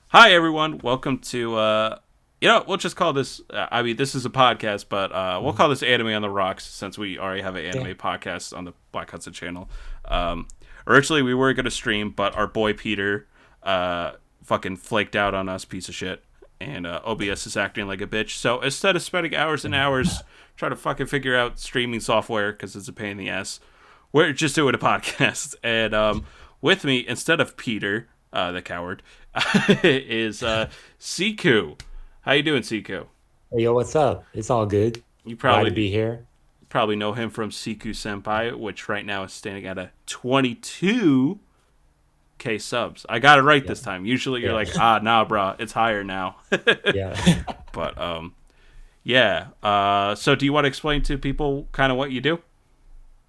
Hi everyone, welcome to we'll just call this this is a podcast, but we'll call this Anime on the Rocks since we already have an anime podcast on the Black Hudson channel. Originally we were gonna stream, but our boy Peter fucking flaked out on us, piece of shit, and OBS is acting like a bitch. So instead of spending hours and hours trying to fucking figure out streaming software because it's a pain in the ass, we're just doing a podcast. And with me, instead of Peter, the coward, is Seku. How you doing, Seku? Hey, yo, what's up? It's all good. You Glad to be here. probably know him from Seku Senpai, which right now is standing at a 22K subs. I got it right this time. Usually you're like, nah, bro, it's higher now. Yeah. But so do you want to explain to people kind of what you do?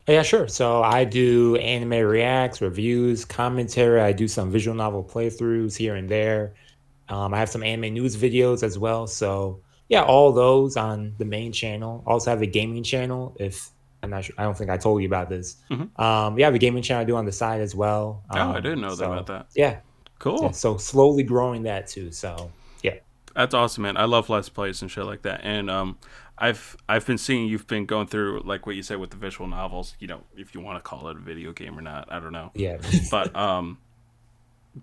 Yeah, sure. So I do anime reacts, reviews, commentary. I do some visual novel playthroughs here and there. I have some anime news videos as well. So yeah, all those on the main channel. Also have a gaming channel. If I'm not sure, I don't think I told you about this. Yeah, I have a gaming channel I do on the side as well. I didn't know about that. Yeah. Cool. So slowly growing that too. So yeah. That's awesome, man. I love Let's Plays and shit like that. And I've been seeing you've been going through like what you said with the visual novels. You know, if you want to call it a video game or not, I don't know. Yeah.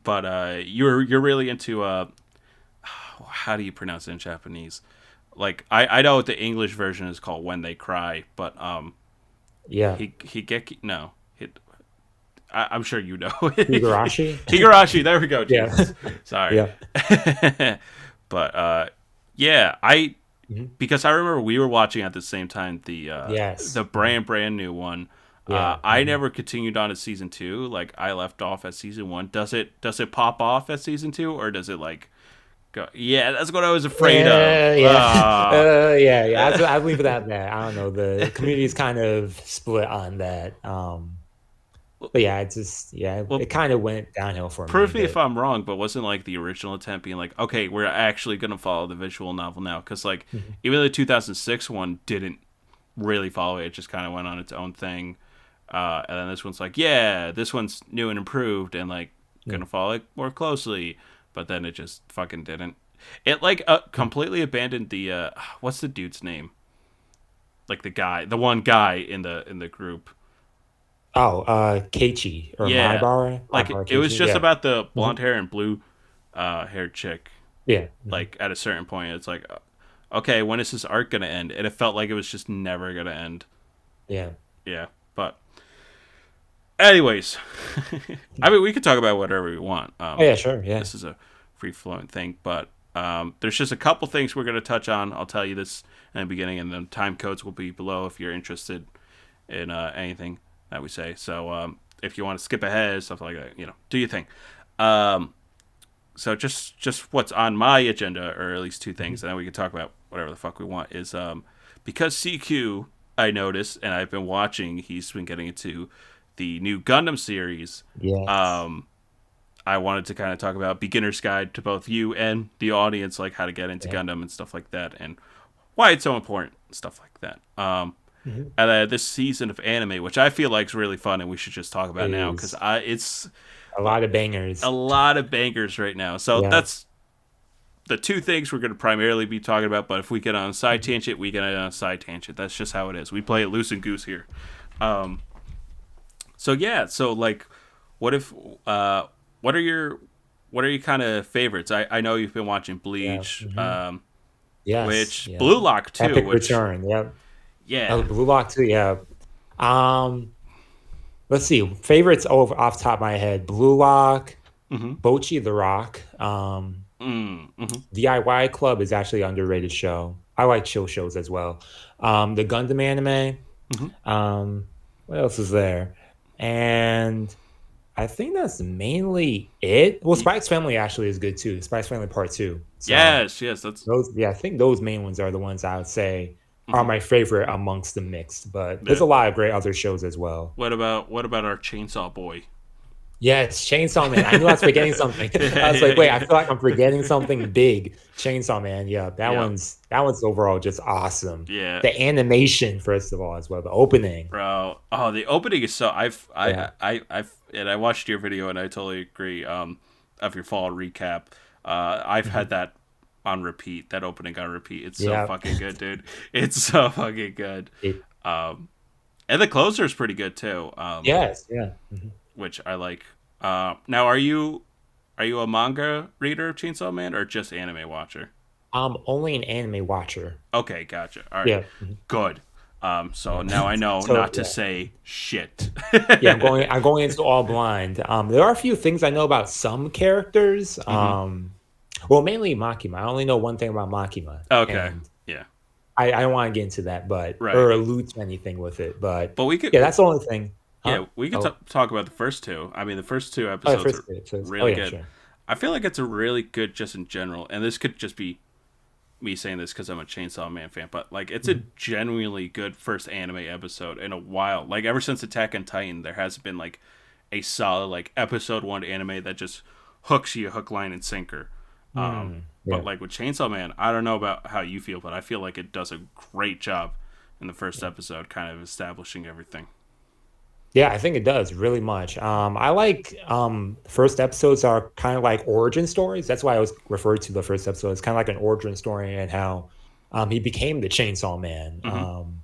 But you're really into how do you pronounce it in Japanese? Like I know what the English version is called When They Cry, but Yeah. Higeki no. I'm sure you know. Higurashi? Higurashi, there we go. Yeah. Jesus. Sorry. Yeah. But because I remember we were watching at the same time the brand new one. Yeah. I never continued on to season 2. Like I left off at season 1. Does it pop off at season 2, or does it like go? Yeah, that's what I was afraid of. Yeah. I leave it at that. I don't know. The community is kind of split on that. But yeah, it kind of went downhill for me. Prove me if I'm wrong, but wasn't like the original attempt being like, okay, we're actually gonna follow the visual novel now? Because like even the 2006 one didn't really follow it; it just kind of went on its own thing. And then this one's like, yeah, this one's new and improved, and like gonna follow it more closely. But then it just fucking didn't. It like completely abandoned the what's the dude's name? Like the one guy in the group. Oh, Keiichi or Maibara. Like it was just about the blonde hair and blue haired chick. Yeah. Like at a certain point, it's like, okay, when is this arc gonna end? And it felt like it was just never gonna end. Yeah. Yeah, but anyways, I mean, we could talk about whatever we want. Yeah, sure. Yeah. This is a free flowing thing, but there's just a couple things we're gonna touch on. I'll tell you this in the beginning, and the time codes will be below if you're interested in anything that we say. So if you want to skip ahead, stuff like that, do your thing. So just what's on my agenda, or at least two things, and then we can talk about whatever the fuck we want, is because CQ, I noticed, and I've been watching, he's been getting into the new Gundam series. Yes. I wanted to kind of talk about beginner's guide to both you and the audience, like how to get into Gundam and stuff like that, and why it's so important, stuff like that. And this season of anime, which I feel like is really fun, and we should just talk about now, because it's a lot of bangers. A lot of bangers right now. So that's the two things we're going to primarily be talking about. But if we get on a side tangent, we get on a side tangent. That's just how it is. We play it loose and goose here. So like, what are your kind of favorites? I know you've been watching Bleach, which Blue Lock too. Epic Return. Yep. Yeah. Blue Lock too. Yeah. Let's see. Favorites off the top of my head: Blue Lock, Bochi the Rock. DIY Club is actually an underrated show. I like chill shows as well. The Gundam anime. What else is there? And I think that's mainly it. Well, Spike's Family actually is good too. Spike's Family Part 2. So yes, that's those. Yeah, I think those main ones are the ones I would say are my favorite amongst the mixed. But there's a lot of great other shows as well. What about our Chainsaw Boy? Yes, Chainsaw Man. I knew I was forgetting something. I was like, wait, I feel like I'm forgetting something big. Chainsaw Man. Yeah, Yep. that one's overall just awesome. Yeah. The animation, first of all, as well. The opening. Bro, oh, the opening is so. Yeah. And I watched your video, and I totally agree. Of your fall recap, I've Mhm. had that on repeat. That opening on repeat. It's so Yeah. fucking good, dude. It's so fucking good. It, Um, and the closer is pretty good too. yes. Yeah. Mhm. Which I like. Now, are you a manga reader of Chainsaw Man or just anime watcher? I'm only an anime watcher. Okay, gotcha. All right, Yeah. Mhm. good. So Yeah. now I know So not to yeah. say shit. Yeah, I'm going into all blind. There are a few things I know about some characters. Hmm. Well, mainly Makima. I only know one thing about Makima, Okay. and Yeah. I don't want to get into that, but Right. or allude to anything with it. But But we could, yeah, that's the only thing. Huh? yeah, we could Oh, talk about the first two. I mean, the first two oh, yeah, episodes first are it says, oh really yeah, good. sure. I feel like it's a really good, just in general, and this could just be me saying this because I'm a Chainsaw Man fan, but like it's a Mhm. genuinely good first anime episode in a while. Like ever since Attack on Titan, there hasn't been like a solid like episode one anime that just hooks you hook, line, and sinker. But Yeah. like with Chainsaw Man, I don't know about how you feel, but I feel like it does a great job in the first episode, kind of establishing everything. Yeah, I think it does really much. I like first episodes are kind of like origin stories. That's why I was referred to the first episode. It's kind of like an origin story and how he became the Chainsaw Man Hmm. and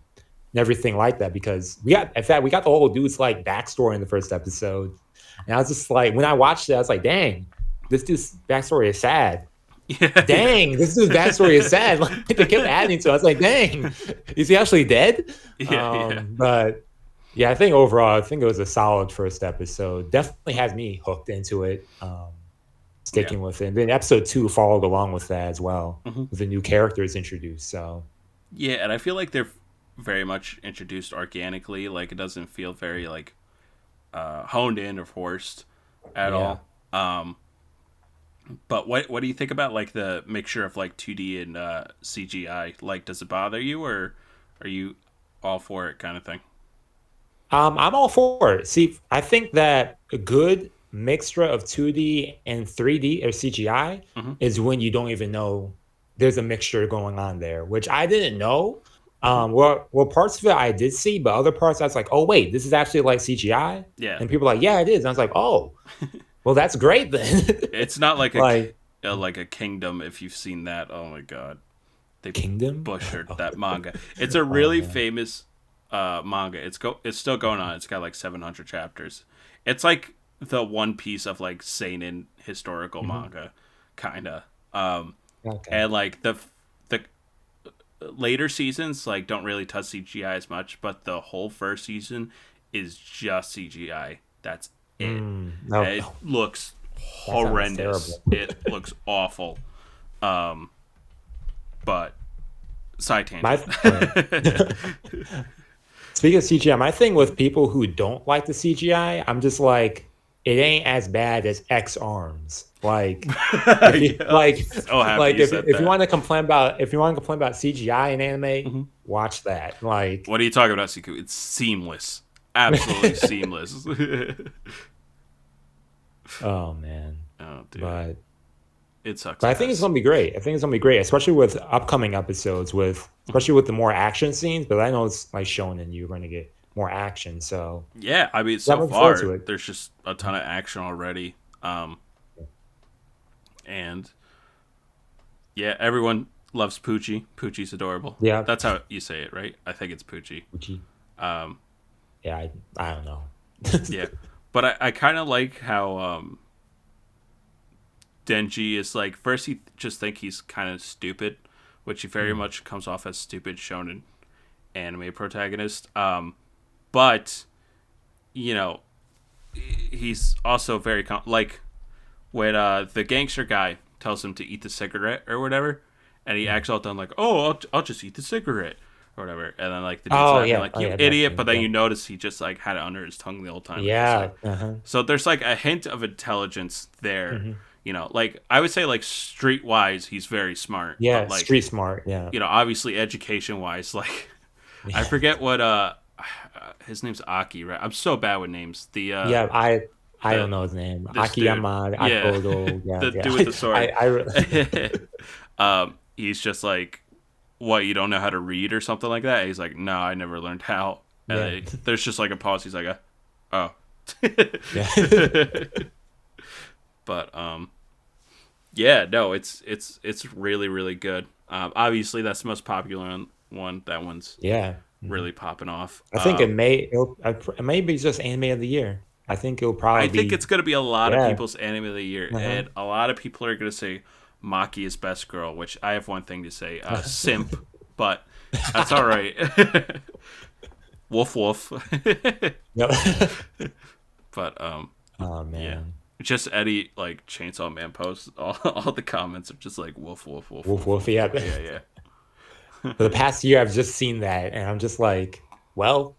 everything like that. Because in fact, we got the whole dude's like backstory in the first episode, and I was just like, when I watched it, I was like, dang, this dude's backstory is sad. Yeah, yeah, Dang, this dude's backstory is sad. Like they kept adding to it. I was like, dang, is he actually dead? yeah, yeah, But yeah, I think overall, I think it was a solid first episode. Definitely has me hooked into it, yeah. sticking with it. And then episode two followed along with that as well, Hmm. with the new characters introduced. So Yeah, and I feel like they're very much introduced organically. Like it doesn't feel very like honed in or forced at yeah, all. But what do you think about like the mixture of like 2D and CGI? Like, does it bother you, or are you all for it, kind of thing? I'm all for it. See, I think that a good mixture of 2D and 3D or CGI Hmm. is when you don't even know there's a mixture going on there, which I didn't know. Hmm. Well, parts of it I did see, but other parts I was like, oh wait, this is actually like CGI, Yeah, and people are like, yeah, it is. And I was like, oh, well, that's great then. it's not like Like like a Kingdom. If you've seen that, oh my god, they Kingdom. butchered Oh, that manga. It's a oh really man. famous manga. It's still going on. It's got like 700 chapters. It's like the One Piece of like seinen historical Mhm. manga, kind of. Okay. And like the later seasons like don't really touch CGI as much, but the whole first season is just CGI. That's it. No, And it oh, looks that sounds terrible. horrendous. It looks awful. Um, but side My tangent. oh yeah. Speaking of CGI, my thing with people who don't like the CGI, I'm just like, it ain't as bad as X Arms. Like, if you Yeah, I'm like, so happy like you said if you that. want to complain about CGI in anime, Hmm. watch that. Like, What are you talking about, Seku? It's seamless, absolutely seamless. oh man, Oh, dude, but it sucks but I think it's ass. gonna be great. I think it's gonna be great, especially with upcoming episodes, with Mhm. especially with the more action scenes. But I know it's like shown, and you're gonna get more action. So Yeah, I mean, yeah, so I'm looking forward far to it. there's just a ton of action already. Yeah. And yeah, everyone loves Poochie. Poochie's adorable. Yeah. That's how you say it, right? I think it's Poochie. Gucci. Um, Yeah, I don't know. yeah, but I kind of like how Denji is like first you just think he's kind of stupid, which he very Mm, much comes off as stupid shonen anime protagonist. But you know he's also very like when the gangster guy tells him to eat the cigarette or whatever, and he mm. acts all done like, "Oh, I'll just eat the cigarette." Or whatever, and then like the dude's Oh laughing yeah, like oh you yeah, that idiot, but scene. then Yeah, you notice he just like had it under his tongue the whole time, and just yeah. like Uh-huh. so there's like a hint of intelligence there, Hmm. like I would say like streetwise he's very smart, but Yeah, like street smart. Yeah, obviously education wise, like I yeah, forget what his name's Aki, right? I'm so bad with names. The yeah. I don't the know his name. this dude. Akiyama Yeah, Akodo. Yeah, the dude with yeah. the sword. I He's just like, what, you don't know how to read or something like that? And he's like, no, I never learned how. And yeah, there's just like a pause. He's like, oh. yeah. But yeah, no, it's really really good. Obviously, that's the most popular one. That one's Yeah. Mhm. really popping off. I think it may be just anime of the year. I think it'll I probably think it's be gonna be a lot of yeah. people's anime of the year, Uh-huh. and a lot of people are gonna say Maki is best girl, which I have one thing to say, simp, but that's all right. Woof woof. Yep. But Oh yeah, man. just Eddie like Chainsaw Man posts. All the comments are just like woof woof woof Woof woof woof. woof Yeah. woof. Yeah, yeah. For the past year, I've just seen that, and I'm just like, well,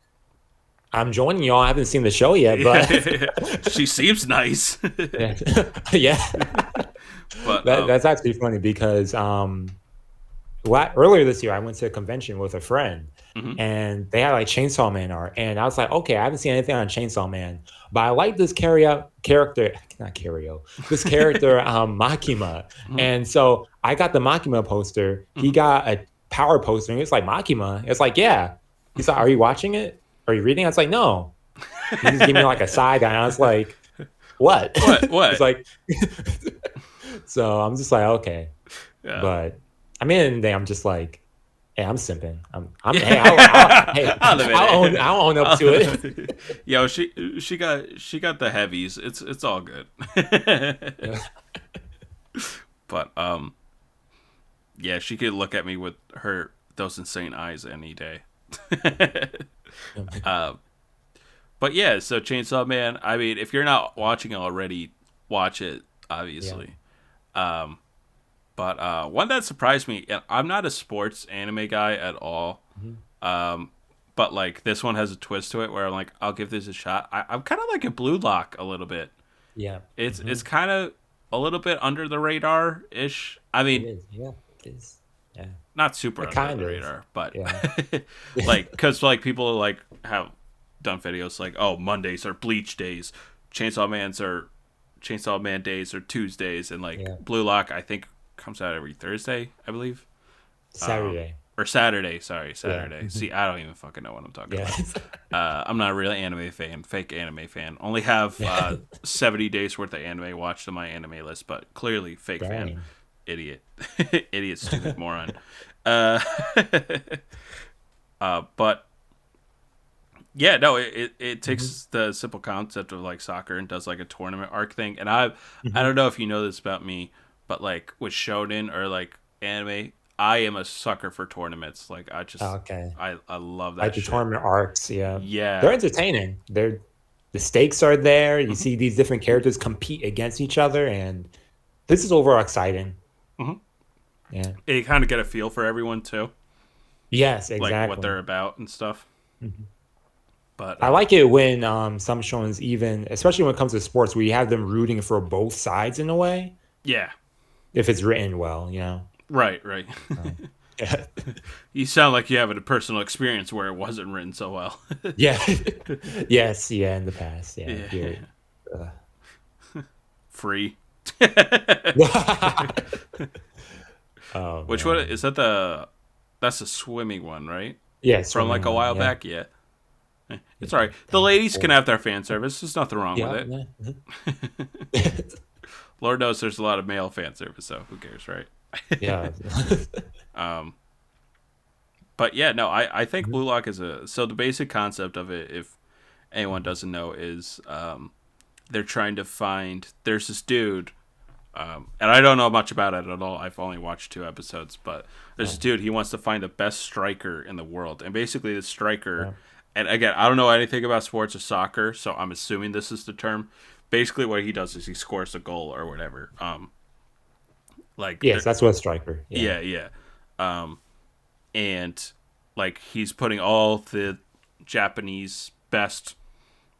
I'm joining y'all. I haven't seen the show yet, but She seems nice. yeah, yeah. But That's actually funny because earlier this year I went to a convention with a friend, mhm, and they had like Chainsaw Man art, and I was like, okay, I haven't seen anything on Chainsaw Man, but I like this character, not Carrio, this character Makima, mhm, and so I got the Makima poster. He mhm. got a power poster, and it's like Makima. It's like, yeah. He's like, are you watching it? Are you reading? I was like, no. He just gave me like a side eye. And I was like, what? What? It's What? like, so I'm just like, okay. Yeah. But I mean, and then I'm just like, hey, I'm simping. Hey, hey, I'll admit it. I'll own up I'll to admit it. it. Yo, she got the heavies. It's all good. Yeah. But yeah, she could look at me with those insane eyes any day. uh, but yeah, so Chainsaw Man. I mean, if you're not watching it already, watch it. Yeah. Obviously. Um, but one that surprised me. And I'm not a sports anime guy at all. Mhm. Um, but like this one has a twist to it where I'm like, I'll give this a shot. I'm kind of like a Blue Lock a little bit. Yeah. It's kind of a little bit under the radar ish. I It mean, is. Yeah. It is. Yeah. not super It under kind the of. radar, but Yeah. like because like people like have done videos like, oh, Mondays are Bleach days, Chainsaw Man days or Tuesdays, and like Yeah. Blue Lock I think comes out every Thursday, I believe. Saturday. Or Saturday. Sorry, Yeah. Saturday. See, I don't even fucking know what I'm talking Yeah. about. I'm not a real anime fan, fake anime fan. Only have Yeah. 70 days worth of anime watched on my anime list, but clearly fake fan. Dang. Idiot. Idiot, stupid moron. Uh, but yeah, no, it Mhm. takes the simple concept of like soccer and does like a tournament arc thing. And I Mhm. don't know if you know this about me, but like with shonen or like anime, I am a sucker for tournaments. Like Okay. I love Like that the shit. tournament arcs, yeah. They're Yeah. entertaining. The stakes are there. You Hmm. see these different characters compete against each other, and this is overall exciting. Hmm. Yeah. You kind of get a feel for everyone too, Yes, like what exactly. they're about and stuff. Mhm. But I like it when some shows even, especially when it comes to sports, where you have them rooting for both sides in a way, yeah, if it's written well, you know. right, right. Um, yeah. You sound like you have a personal experience where it wasn't written so well. Yeah. Yes, yeah, in the past, yeah. Yeah. Here. Uh. Free. Oh Which one man. is that? That's the swimming one, right? Yeah, From like swimming a one, while yeah. back. Yeah, it's Yeah. alright. The ladies can have their fan service. There's nothing wrong with Yeah, it. yeah. Mhm. Lord knows there's a lot of male fan service, so who cares, right? Yeah. um, but yeah, no, I think Mhm. Blue Lock is so the basic concept of it, if anyone doesn't know, is they're trying to find. There's this dude, and I don't know much about it at all. I've only watched 2 episodes, but there's this Oh, dude. He wants to find the best striker in the world, and basically the striker. yeah. And again, I don't know anything about sports or soccer, so I'm assuming this is the term. Basically, what he does is he scores a goal or whatever. Like, Yes, that's what striker. Yeah. yeah, yeah. Um, and like he's putting all the Japanese best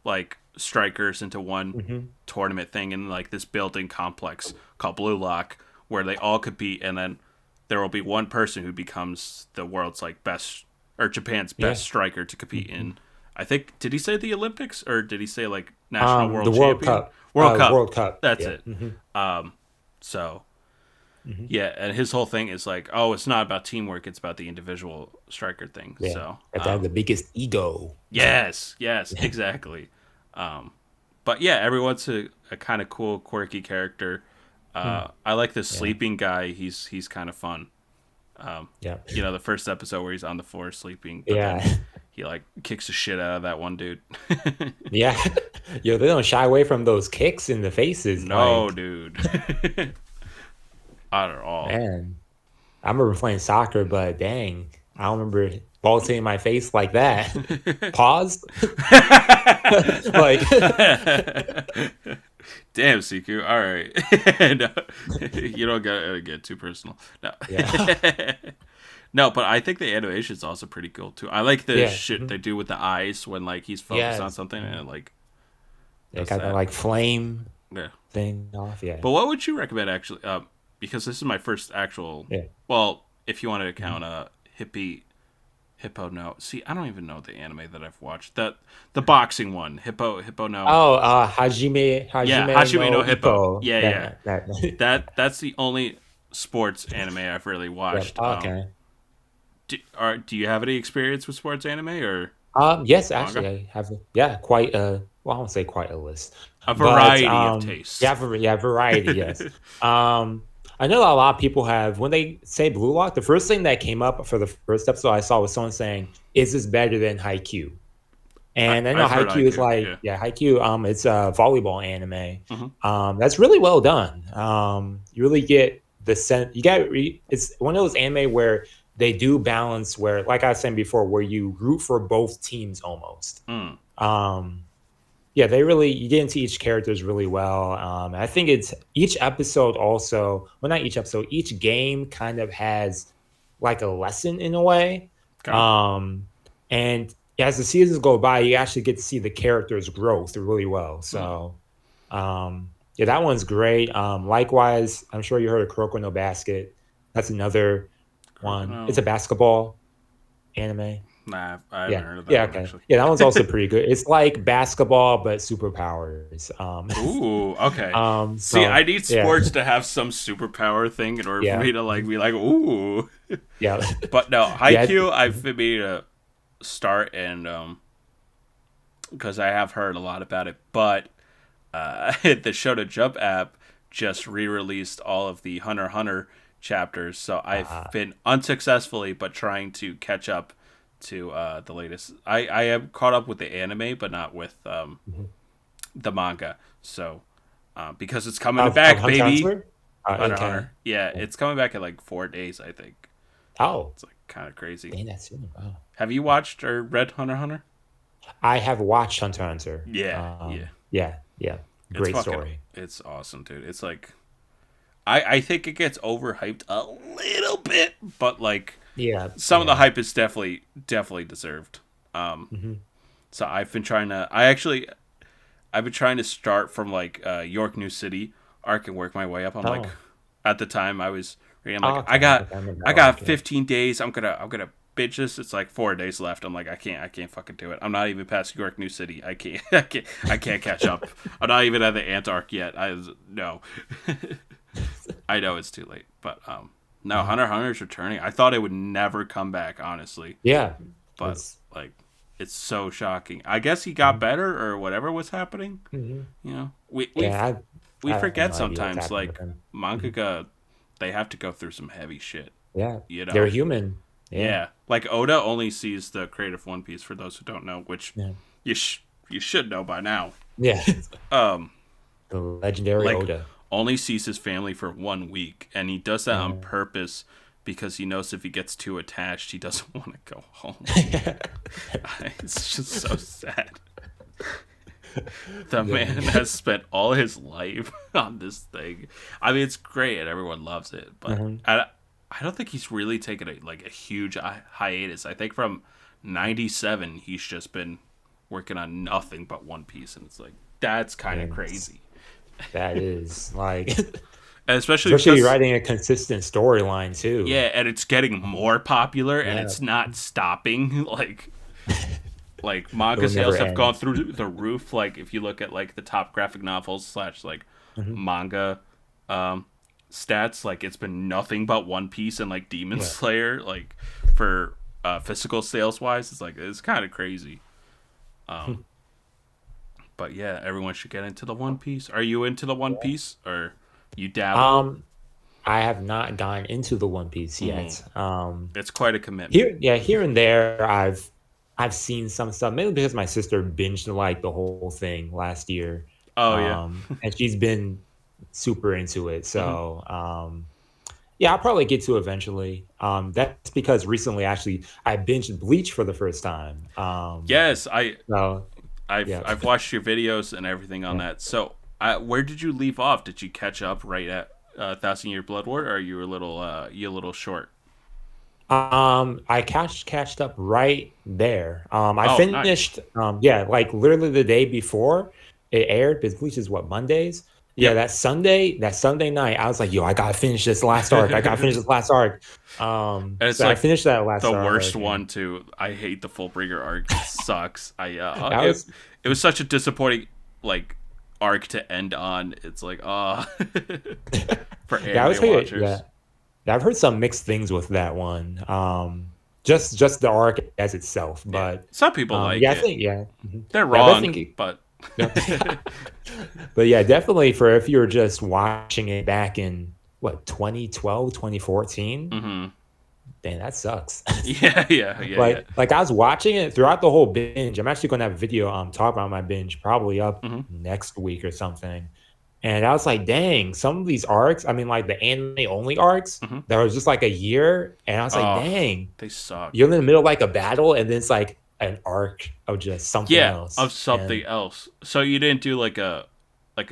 like strikers into one Hmm. tournament thing in like this building complex called Blue Lock where they all compete, and then there will be one person who becomes the world's like best or Japan's Yeah. best striker to compete Hmm. in I think, did he say the Olympics or did he say like national The world World champion? Cup. World Cup. World Cup. That's Yeah. it. Mm-hmm. So Mm-hmm. yeah, and his whole thing is like, oh, it's not about teamwork; it's about the individual striker thing. Yeah. So Have to have the biggest ego. yes, exactly. But yeah, everyone's a kind of cool, quirky character. I like this sleeping guy. He's kind of fun. Yeah. The first episode where he's on the floor sleeping, but Yeah. then he like kicks the shit out of that one dude. Yeah. Yo, they don't shy away from those kicks in the faces. No, Like, dude. Not at all. man, I remember playing soccer, but dang, I don't remember ball hitting my face like that. Pause. Like, Damn, Seku. All right. No, you don't gotta get too personal. No. yeah. No, but I think the animation is also pretty cool too. I like the Yeah. shit they do with the eyes when like he's focused on Yes. something and it, like They does got that that. like flame Yeah. thing off. Yeah. But what would you recommend actually? Because this is my first actual. Yeah. Well, if you wanted to count Hippo no. See, I don't even know the anime that I've watched. The boxing one. Hippo no. Oh, Hajime Hajime no Hippo. Ippo. Yeah. That. That's the only sports anime I've really watched. Okay. Do you have any experience with sports anime or Yes, manga? actually, I have. Yeah, quite a. Well, I won't say quite a list, A but variety of tastes. yeah, variety. Yes. I know a lot of people have when they say Blue Lock. The first thing that came up for the first episode I saw was someone saying, "Is this better than Haikyuu?" And I know I've heard Haikyuu is Haikyuu, like, yeah. yeah, Haikyuu. It's a volleyball anime. Mhm. That's really well done. You really get the sense. It's one of those anime where they do balance. Where, like I was saying before, where you root for both teams almost. Mm. Yeah, you get into each characters really well. I think it's each episode also, well, not each episode, each game kind of has like a lesson in a way. Okay. And as the seasons go by, you actually get to see the characters' growth really well. So, yeah, that one's great. Likewise, I'm sure you heard of Kuroko no Basket. That's another one. No. It's a basketball anime. Nah, I haven't heard of that Yeah, one okay. actually. Yeah, that one's also pretty good. It's like basketball but superpowers. Ooh, okay. So, See, I need yeah. sports to have some superpower thing in order Yeah. for me to like be like, ooh. Yeah. But no, Haikyuu, I've been meaning to start and because I have heard a lot about it, but the Show to Jump app just re-released all of the Hunter x Hunter chapters, so I've been unsuccessfully but trying to catch up to the latest. I am caught up with the anime, but not with the manga. So because it's coming back, Hunter baby. Hunter? Hunter x Okay. Hunter. Yeah, it's coming back in like 4 days, I think. Oh, It's like kind of crazy. dang, that's soon. Wow. Have you watched or read Hunter x Hunter? I have watched Hunter x Hunter. Yeah. Yeah. It's Great fucking- story. It's awesome, dude. It's like I think it gets overhyped a little bit, but like Yeah. some of the hype is definitely deserved. So I've been trying to I've been trying to start from like York New City arc and work my way up. I'm like at the time I was reading, I'm like I got 15 days. I'm gonna binge this. It's like 4 days left. I'm like I can't fucking do it. I'm not even past York New City. I can't catch up. I'm not even at the Ant arc yet. No. I know it's too late, but no, Hunter x Hunter's returning. I thought it would never come back, honestly. Yeah. But like, it's so shocking. I guess he got better or whatever was happening. You know, we I forget have no idea what's sometimes. happening Like with him. mangaka, they have to go through some heavy shit. Yeah. You know? They're human. Yeah. Like Oda only sees the creative One Piece. For those who don't know, which you should know by now. Yeah. The legendary Oda. Only sees his family for 1 week, and he does that on purpose because he knows if he gets too attached, he doesn't want to go home. It's just so sad. The man has spent all his life on this thing. I mean, it's great and everyone loves it, but I don't think he's really taken a huge hiatus. I think from '97 he's just been working on nothing but One Piece, and it's like that's kind of crazy. That is like, And especially because, writing a consistent storyline too. Yeah, and it's getting more popular, and it's not stopping. Like, like It manga will never sales have gone end. through the roof. Like if you look at like the top graphic novels slash like Mhm. manga um, stats, like it's been nothing but One Piece and like Demon Yeah. Slayer. Like for physical sales wise, it's like it's kind of crazy. But yeah, everyone should get into the One Piece. Are you into the One Piece or you dabble? Um, I have not gone into the One Piece Mm, yet. it's quite a commitment. Here and there, I've seen some stuff. Mainly because my sister binged like the whole thing last year, Oh yeah. and she's been super into it. Hmm. So, yeah, I'll probably get to eventually. That's because recently, actually, I binged Bleach for the first time. Yes, So I've yeah, I've watched your videos and everything on yeah. that. So, where did you leave off? Did you catch up right at Thousand Year Blood War, or are you a little short? I catched up right there. I Oh, nice. finished, yeah, like literally the day before it aired, because Bleach is what, Mondays? Yeah, Yep. that Sunday night, I was like, yo, I gotta finish this last arc. I gotta finish this last arc. And it's So I like finished that last the worst arc, and one too. I hate the Fullbringer arc. It sucks. that was It was such a disappointing like arc to end on. It's like for yeah, I was anime pretty, yeah. watchers. Yeah, I've heard some mixed things with that one. Just the arc as itself, Yeah, but some people like yeah, I it. think yeah, mhm. They're Yeah, but I wrong, think but yeah. But yeah, definitely for if you're just watching it back in what 2012, 2014, hmm, dang, that sucks. yeah. Like I was watching it throughout the whole binge. I'm actually gonna have a video talk about my binge probably up Hmm. next week or something. And I was like, dang, some of these arcs, I mean like the anime only arcs Hmm. that was just like a year, and I was like, Oh, dang, they suck. you're in the middle of like a battle, and then it's like an arc of just something Yeah, of else. something And else. So you didn't do like a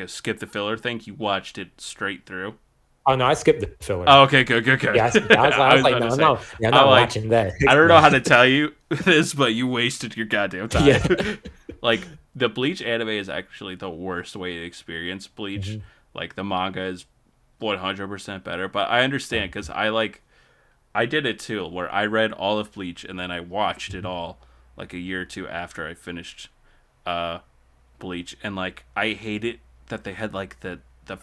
skip the filler thing. You watched it straight through. oh no, I skipped the filler. Oh, okay, good. Yeah, I I was was like, about to "No, say, no, yeah, I'm I'm not like, watching that." I don't know No. how to tell you this, but you wasted your goddamn time. Yeah. Like the Bleach anime is actually the worst way to experience Bleach. Mhm. Like the manga is 100% better, but I understand because I did it too, where I read all of Bleach and then I watched it Mhm. all like a year or two after I finished uh Bleach, and like I hate it that they had like the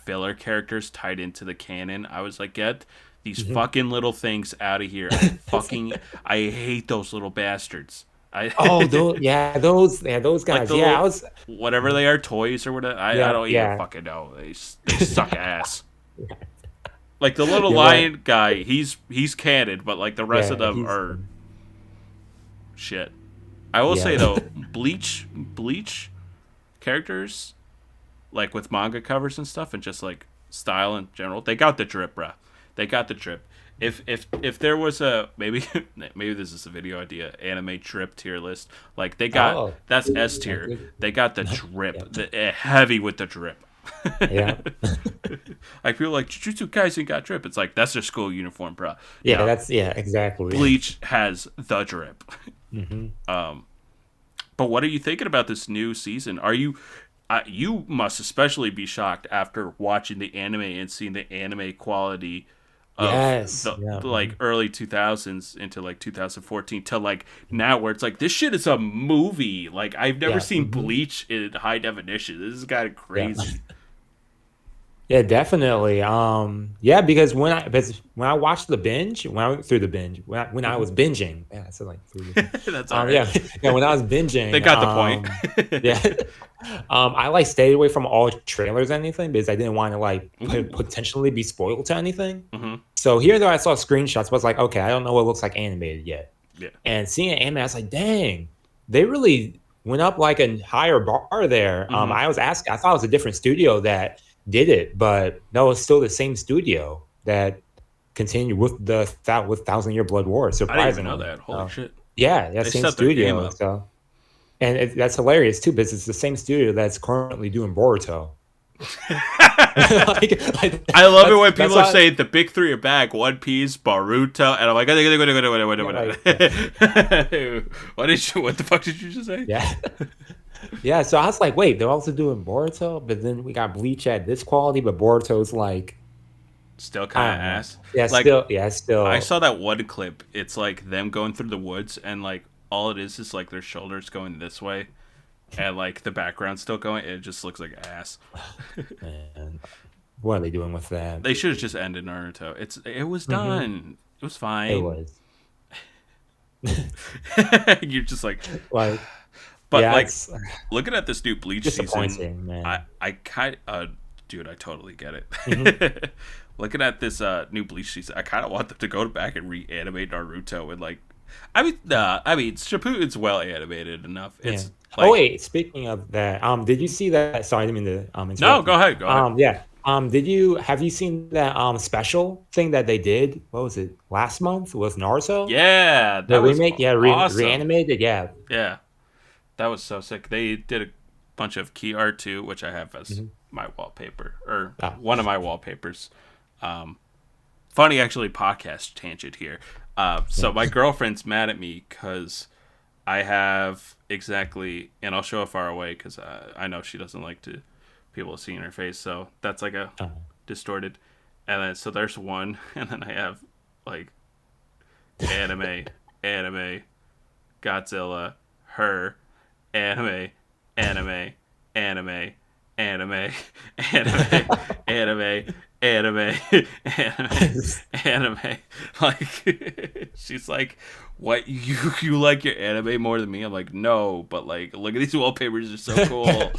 filler characters tied into the canon. I was like, get these Mhm. fucking little things out of here. I hate those little bastards. I Oh, those like guys. the Yeah, I little was whatever they are, toys or whatever. I yeah, don't even yeah. fucking know. They suck ass. Like the little Yeah, well, lion guy, he's canon, but like the rest of yeah, them he's are shit. I will yeah. say though, Bleach characters like with manga covers and stuff, and just like style in general, they got the drip, bruh. They got the drip. If there was a maybe this is a video idea, anime drip tier list, like they got Oh, that's S yeah, tier. good. They got the drip, heavy with the drip. Yeah. Like people like Jujutsu Kaisen got drip. It's like that's their school uniform, bro. Yeah, No, yeah, exactly. Bleach has the drip. Mhm. But what are you thinking about this new season? Are you you must especially be shocked after watching the anime and seeing the anime quality of Yes. Yeah. the like Mhm. early 2000s into like 2014 to like now where it's like this shit is a movie. Like I've never Yeah. seen Mhm. Bleach in high definition. This is kind of Yeah. crazy. Yeah, definitely. Yeah, because when I watched the binge, when I went through the binge, when I Hmm. was binging, yeah, I said like through the binge. That's all right. Yeah, yeah, when I was They binging, got the point. yeah, I like stayed away from all trailers or anything because I didn't want to like Ooh. potentially be spoiled to anything. Hmm. So here, though, I saw screenshots. I was like, okay, I don't know what it looks like animated yet. Yeah. And seeing anime, I was like, dang, they really went up like a higher bar there. Hmm. I thought it was a different studio that did it, but no, it's still the same studio that continued with Thousand Year Blood War. I didn't even know Surprisingly, that. Holy shit. yeah, that They same stepped their game studio. up. So, and that's hilarious too, because it's the same studio that's currently doing Boruto. Like I love it when that's people are how, saying the big three are back: One Piece, Baruto, and I'm like, yeah, like yeah, what did you? What the fuck did you just say? yeah. Yeah, so I was like, wait, they're also doing Boruto, but then we got Bleach at this quality, but Boruto's like, Still I kind of don't know. ass. Like Yeah, I still, saw that one clip. It's like them going through the woods, and like all it is like their shoulders going this way, and like the background's still going. It just looks like ass. Man, what are they doing with that? They should have just ended Naruto. It was done. It was fine. It was. You're just like, Like, but yeah, like it's looking at this new Bleach season, disappointing, man. I kind dude, I totally get it. Mm-hmm. Looking at this new Bleach season, I kind of want them to go back and reanimate Naruto and like, I mean, Shippuden's well animated enough. It's like, oh wait, speaking of that, did you see that? Sorry, I didn't mean to interrupt no, you. go ahead. Yeah. Have you seen that special thing that they did? What was it? Last month with Naruto? Yeah, The that was remake, yeah, awesome. reanimated, yeah. Yeah, that was so sick. They did a bunch of key art too, which I have as my wallpaper or one of my wallpapers. Funny, actually, podcast tangent here. So my girlfriend's mad at me because I have exactly, and I'll show it far away because I know she doesn't like to people seeing her face. So that's like a distorted. And then so there's one, and then I have like anime, Godzilla, her, anime, anime, anime, anime, anime, anime. Like she's like, "What you like your anime more than me?" I'm like, "No, but like, look at these wallpapers; they're so cool."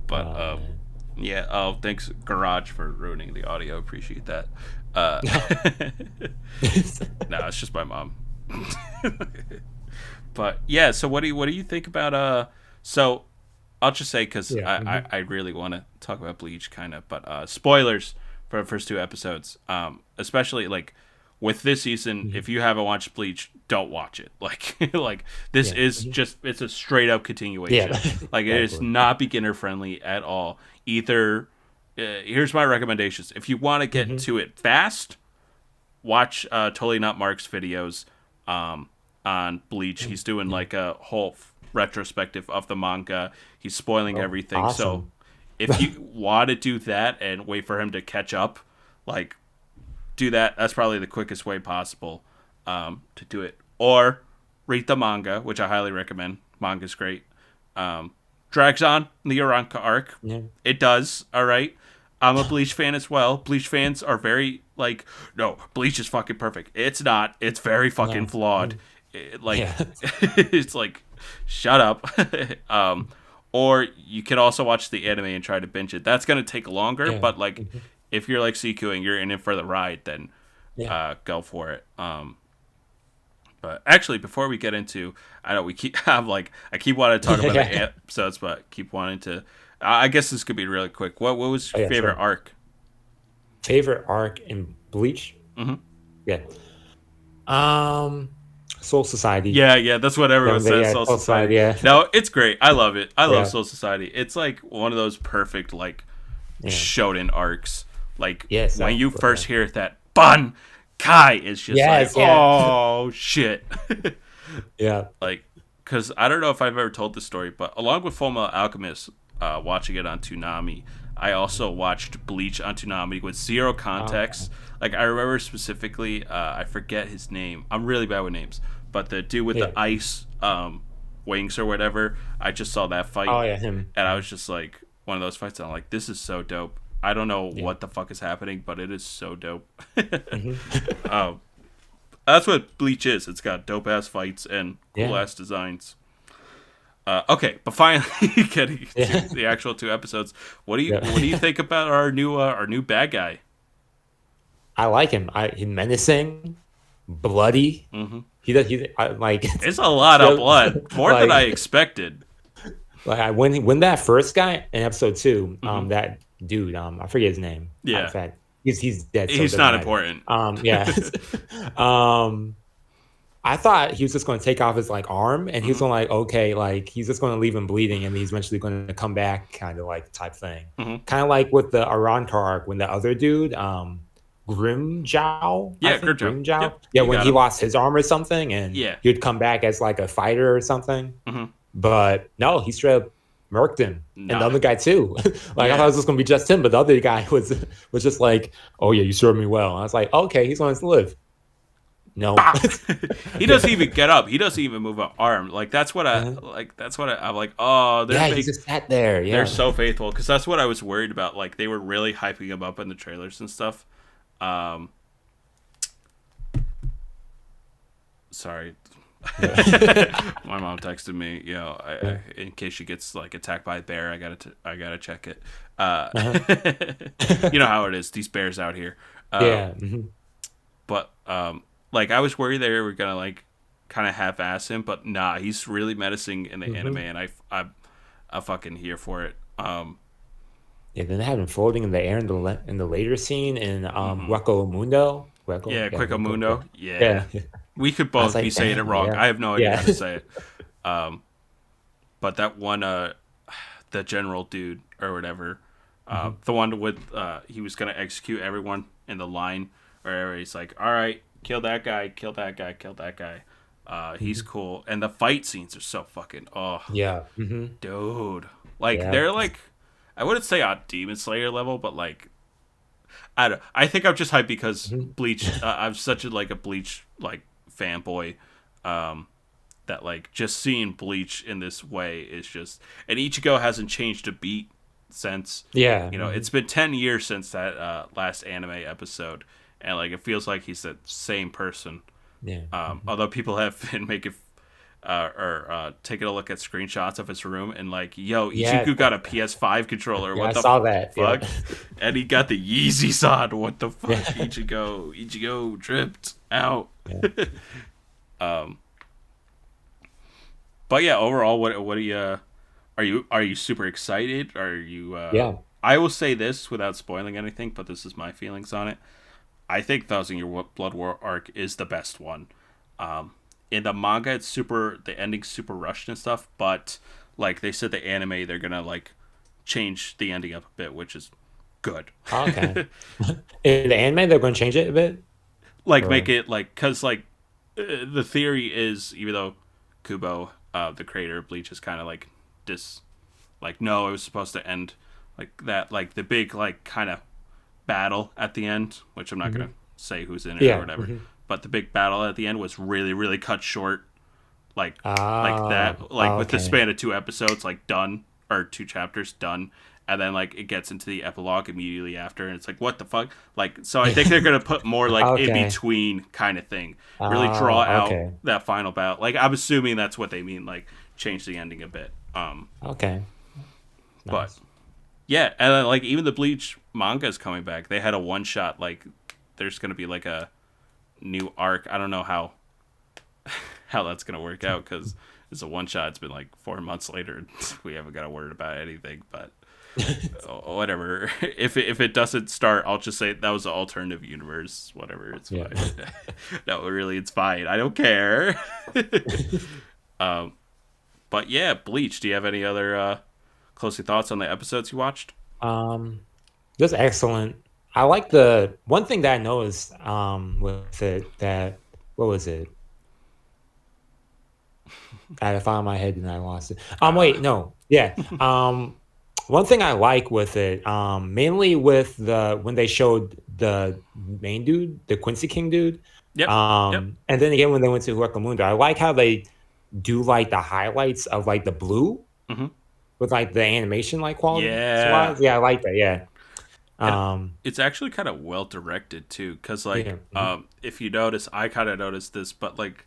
But yeah. Oh, thanks Garage for ruining the audio. Appreciate that. No, it's just my mom. But yeah, so what do you think about so I'll just say because I really want to talk about Bleach kind of, but spoilers for the first two episodes, especially like with this season. If you haven't watched Bleach, don't watch it. Like this is just, it's a straight up continuation. Like it is not beginner friendly at all. Either here's my recommendations: if you want to get to it fast, watch Totally Not Mark's videos on Bleach. He's doing like a whole retrospective of the manga. He's spoiling everything. Awesome. So if you want to do that and wait for him to catch up, like do that. That's probably the quickest way possible to do it. Or read the manga, which I highly recommend. Manga's great. Drags on the Uranka arc. Yeah. It does. All right. I'm a Bleach fan as well. Bleach fans are very like, no, Bleach is fucking perfect. It's not. It's very fucking flawed. It's like, shut up. Or you can also watch the anime and try to binge it. That's gonna take longer, but like, if you're like Seku and you're in it for the ride, then go for it. But actually, before we get into, I know we keep I keep wanting to talk about the episodes, but keep wanting to. I guess this could be really quick. What was your favorite arc? Favorite arc in Bleach? Yeah. Soul Society. Yeah, that's what everyone says. Soul Society. Yeah. No, it's great. I love it. I love Soul Society. It's like one of those perfect like shonen arcs. Like when you first hear that Ban Kai, it's just oh shit. Yeah. Like, because I don't know if I've ever told this story, but along with Fullmetal Alchemist, watching it on Toonami, I also watched Bleach on Toonami with zero context. Like, I remember specifically, I forget his name. I'm really bad with names. But the dude with the ice wings or whatever, I just saw that fight. Oh, yeah, him. And I was just like, one of those fights, and I'm like, this is so dope. I don't know what the fuck is happening, but it is so dope. That's what Bleach is. It's got dope-ass fights and cool-ass designs. Okay, but finally getting to the actual two episodes. What do you think about our new bad guy? I like him. He's menacing, bloody. He like it's a lot of blood, more than I expected. Like when that first guy in episode 2, that dude, I forget his name. Yeah, in fact, he's dead. So he's not important. I thought he was just going to take off his like arm, and he was going to like, okay, like he's just going to leave him bleeding, and he's eventually going to come back, kind of like type thing. Kind of like with the Arancar arc when the other dude, Grimjow. Grimjow. Yeah, when he lost his arm or something, and he'd come back as like a fighter or something. But no, he straight up murked him, and the other guy too. I thought it was just going to be just him, but the other guy was just like, oh yeah, you served me well. And I was like, okay, he's going to live. No. Bah! He doesn't even get up. He doesn't even move an arm. Like that's what I like. That's what I'm like. Oh, Yeah, he just sat there. they're Yeah. so faithful because that's what I was worried about. Like they were really hyping him up in the trailers and stuff. Um, sorry, my mom texted me. You know, in case she gets like attacked by a bear, I gotta check it. You know how it is. These bears out here. Yeah. But like I was worried they were gonna like kind of half-ass him, but nah, he's really menacing in the anime, and I'm fucking here for it. Yeah, then they have him floating in the air in the later scene in Hueco Mundo. Yeah, Yeah, Quick Mundo. yeah. Yeah, we could I was both be like, saying it damn, wrong. yeah. I have no idea Yeah. how to say it. But that one, the general dude or whatever, the one with he was gonna execute everyone in the line, where he's like, "All right, kill that guy, kill that guy, kill that guy." He's cool, and the fight scenes are so fucking Yeah. dude. Like Yeah. they're like, I wouldn't say on Demon Slayer level, but like I don't. I think I'm just hyped because Bleach. I'm such a Bleach like fanboy. That like just seeing Bleach in this way is just, and Ichigo hasn't changed a beat since. Yeah. You know, it's been 10 years since that last anime episode, and like it feels like he's the same person. Yeah. Although people have been making taking a look at screenshots of his room and like, yo, Yeah. Ichigo got a PS5 controller. Yeah, What I the saw that. fuck? Yeah. And he got the Yeezys on. What the fuck? Yeah. Ichigo tripped out. Yeah. But yeah, overall, what are you super excited? Are you? Yeah. I will say this without spoiling anything, but this is my feelings on it. I think Thousand Year Blood War arc is the best one. In the manga, the ending's super rushed and stuff, but like they said, the anime they're gonna like change the ending up a bit, which is good. Okay. In the anime, they're going to change it a bit. Like Or- make it like, cause like the theory is, even though Kubo, the creator of Bleach, is kind of like like no, it was supposed to end like that, like the big like kind of battle at the end, which I'm not gonna say who's in it Yeah. or whatever. But the big battle at the end was really, really cut short, like Ah, that, like with the okay. span of 2 episodes, like done, or 2 chapters done, and then like it gets into the epilogue immediately after, and it's like what the fuck, like so I think they're gonna put more like in Okay. between kind of thing, really draw out okay. that final battle. Like I'm assuming that's what they mean, like change the ending a bit. Okay. But Nice. yeah, and then, like even the Bleach manga is coming back. They had a one shot, like there's gonna be like a new arc. I don't know how that's gonna work out because it's a one shot. It's been like 4 months later. And we haven't got a word about anything, but whatever. If it doesn't start, I'll just say that was an alternative universe. Whatever, it's Yeah. fine. No, really, it's fine. I don't care. But yeah, Bleach. Do you have any other closing thoughts on the episodes you watched? Just excellent. I like the one thing that I noticed with it, that what was it? I had to find my head and I lost it. Wait, no. Yeah. One thing I like with it, mainly with when they showed the main dude, the Quincy King dude. Yep. And then again when they went to Huecamundo, I like how they do like the highlights of like the blue Mhm. with like the animation like quality. Yeah. Yeah, I like that. Yeah. And it's actually kind of well directed too, because like Yeah. if you notice, I kind of noticed this, but like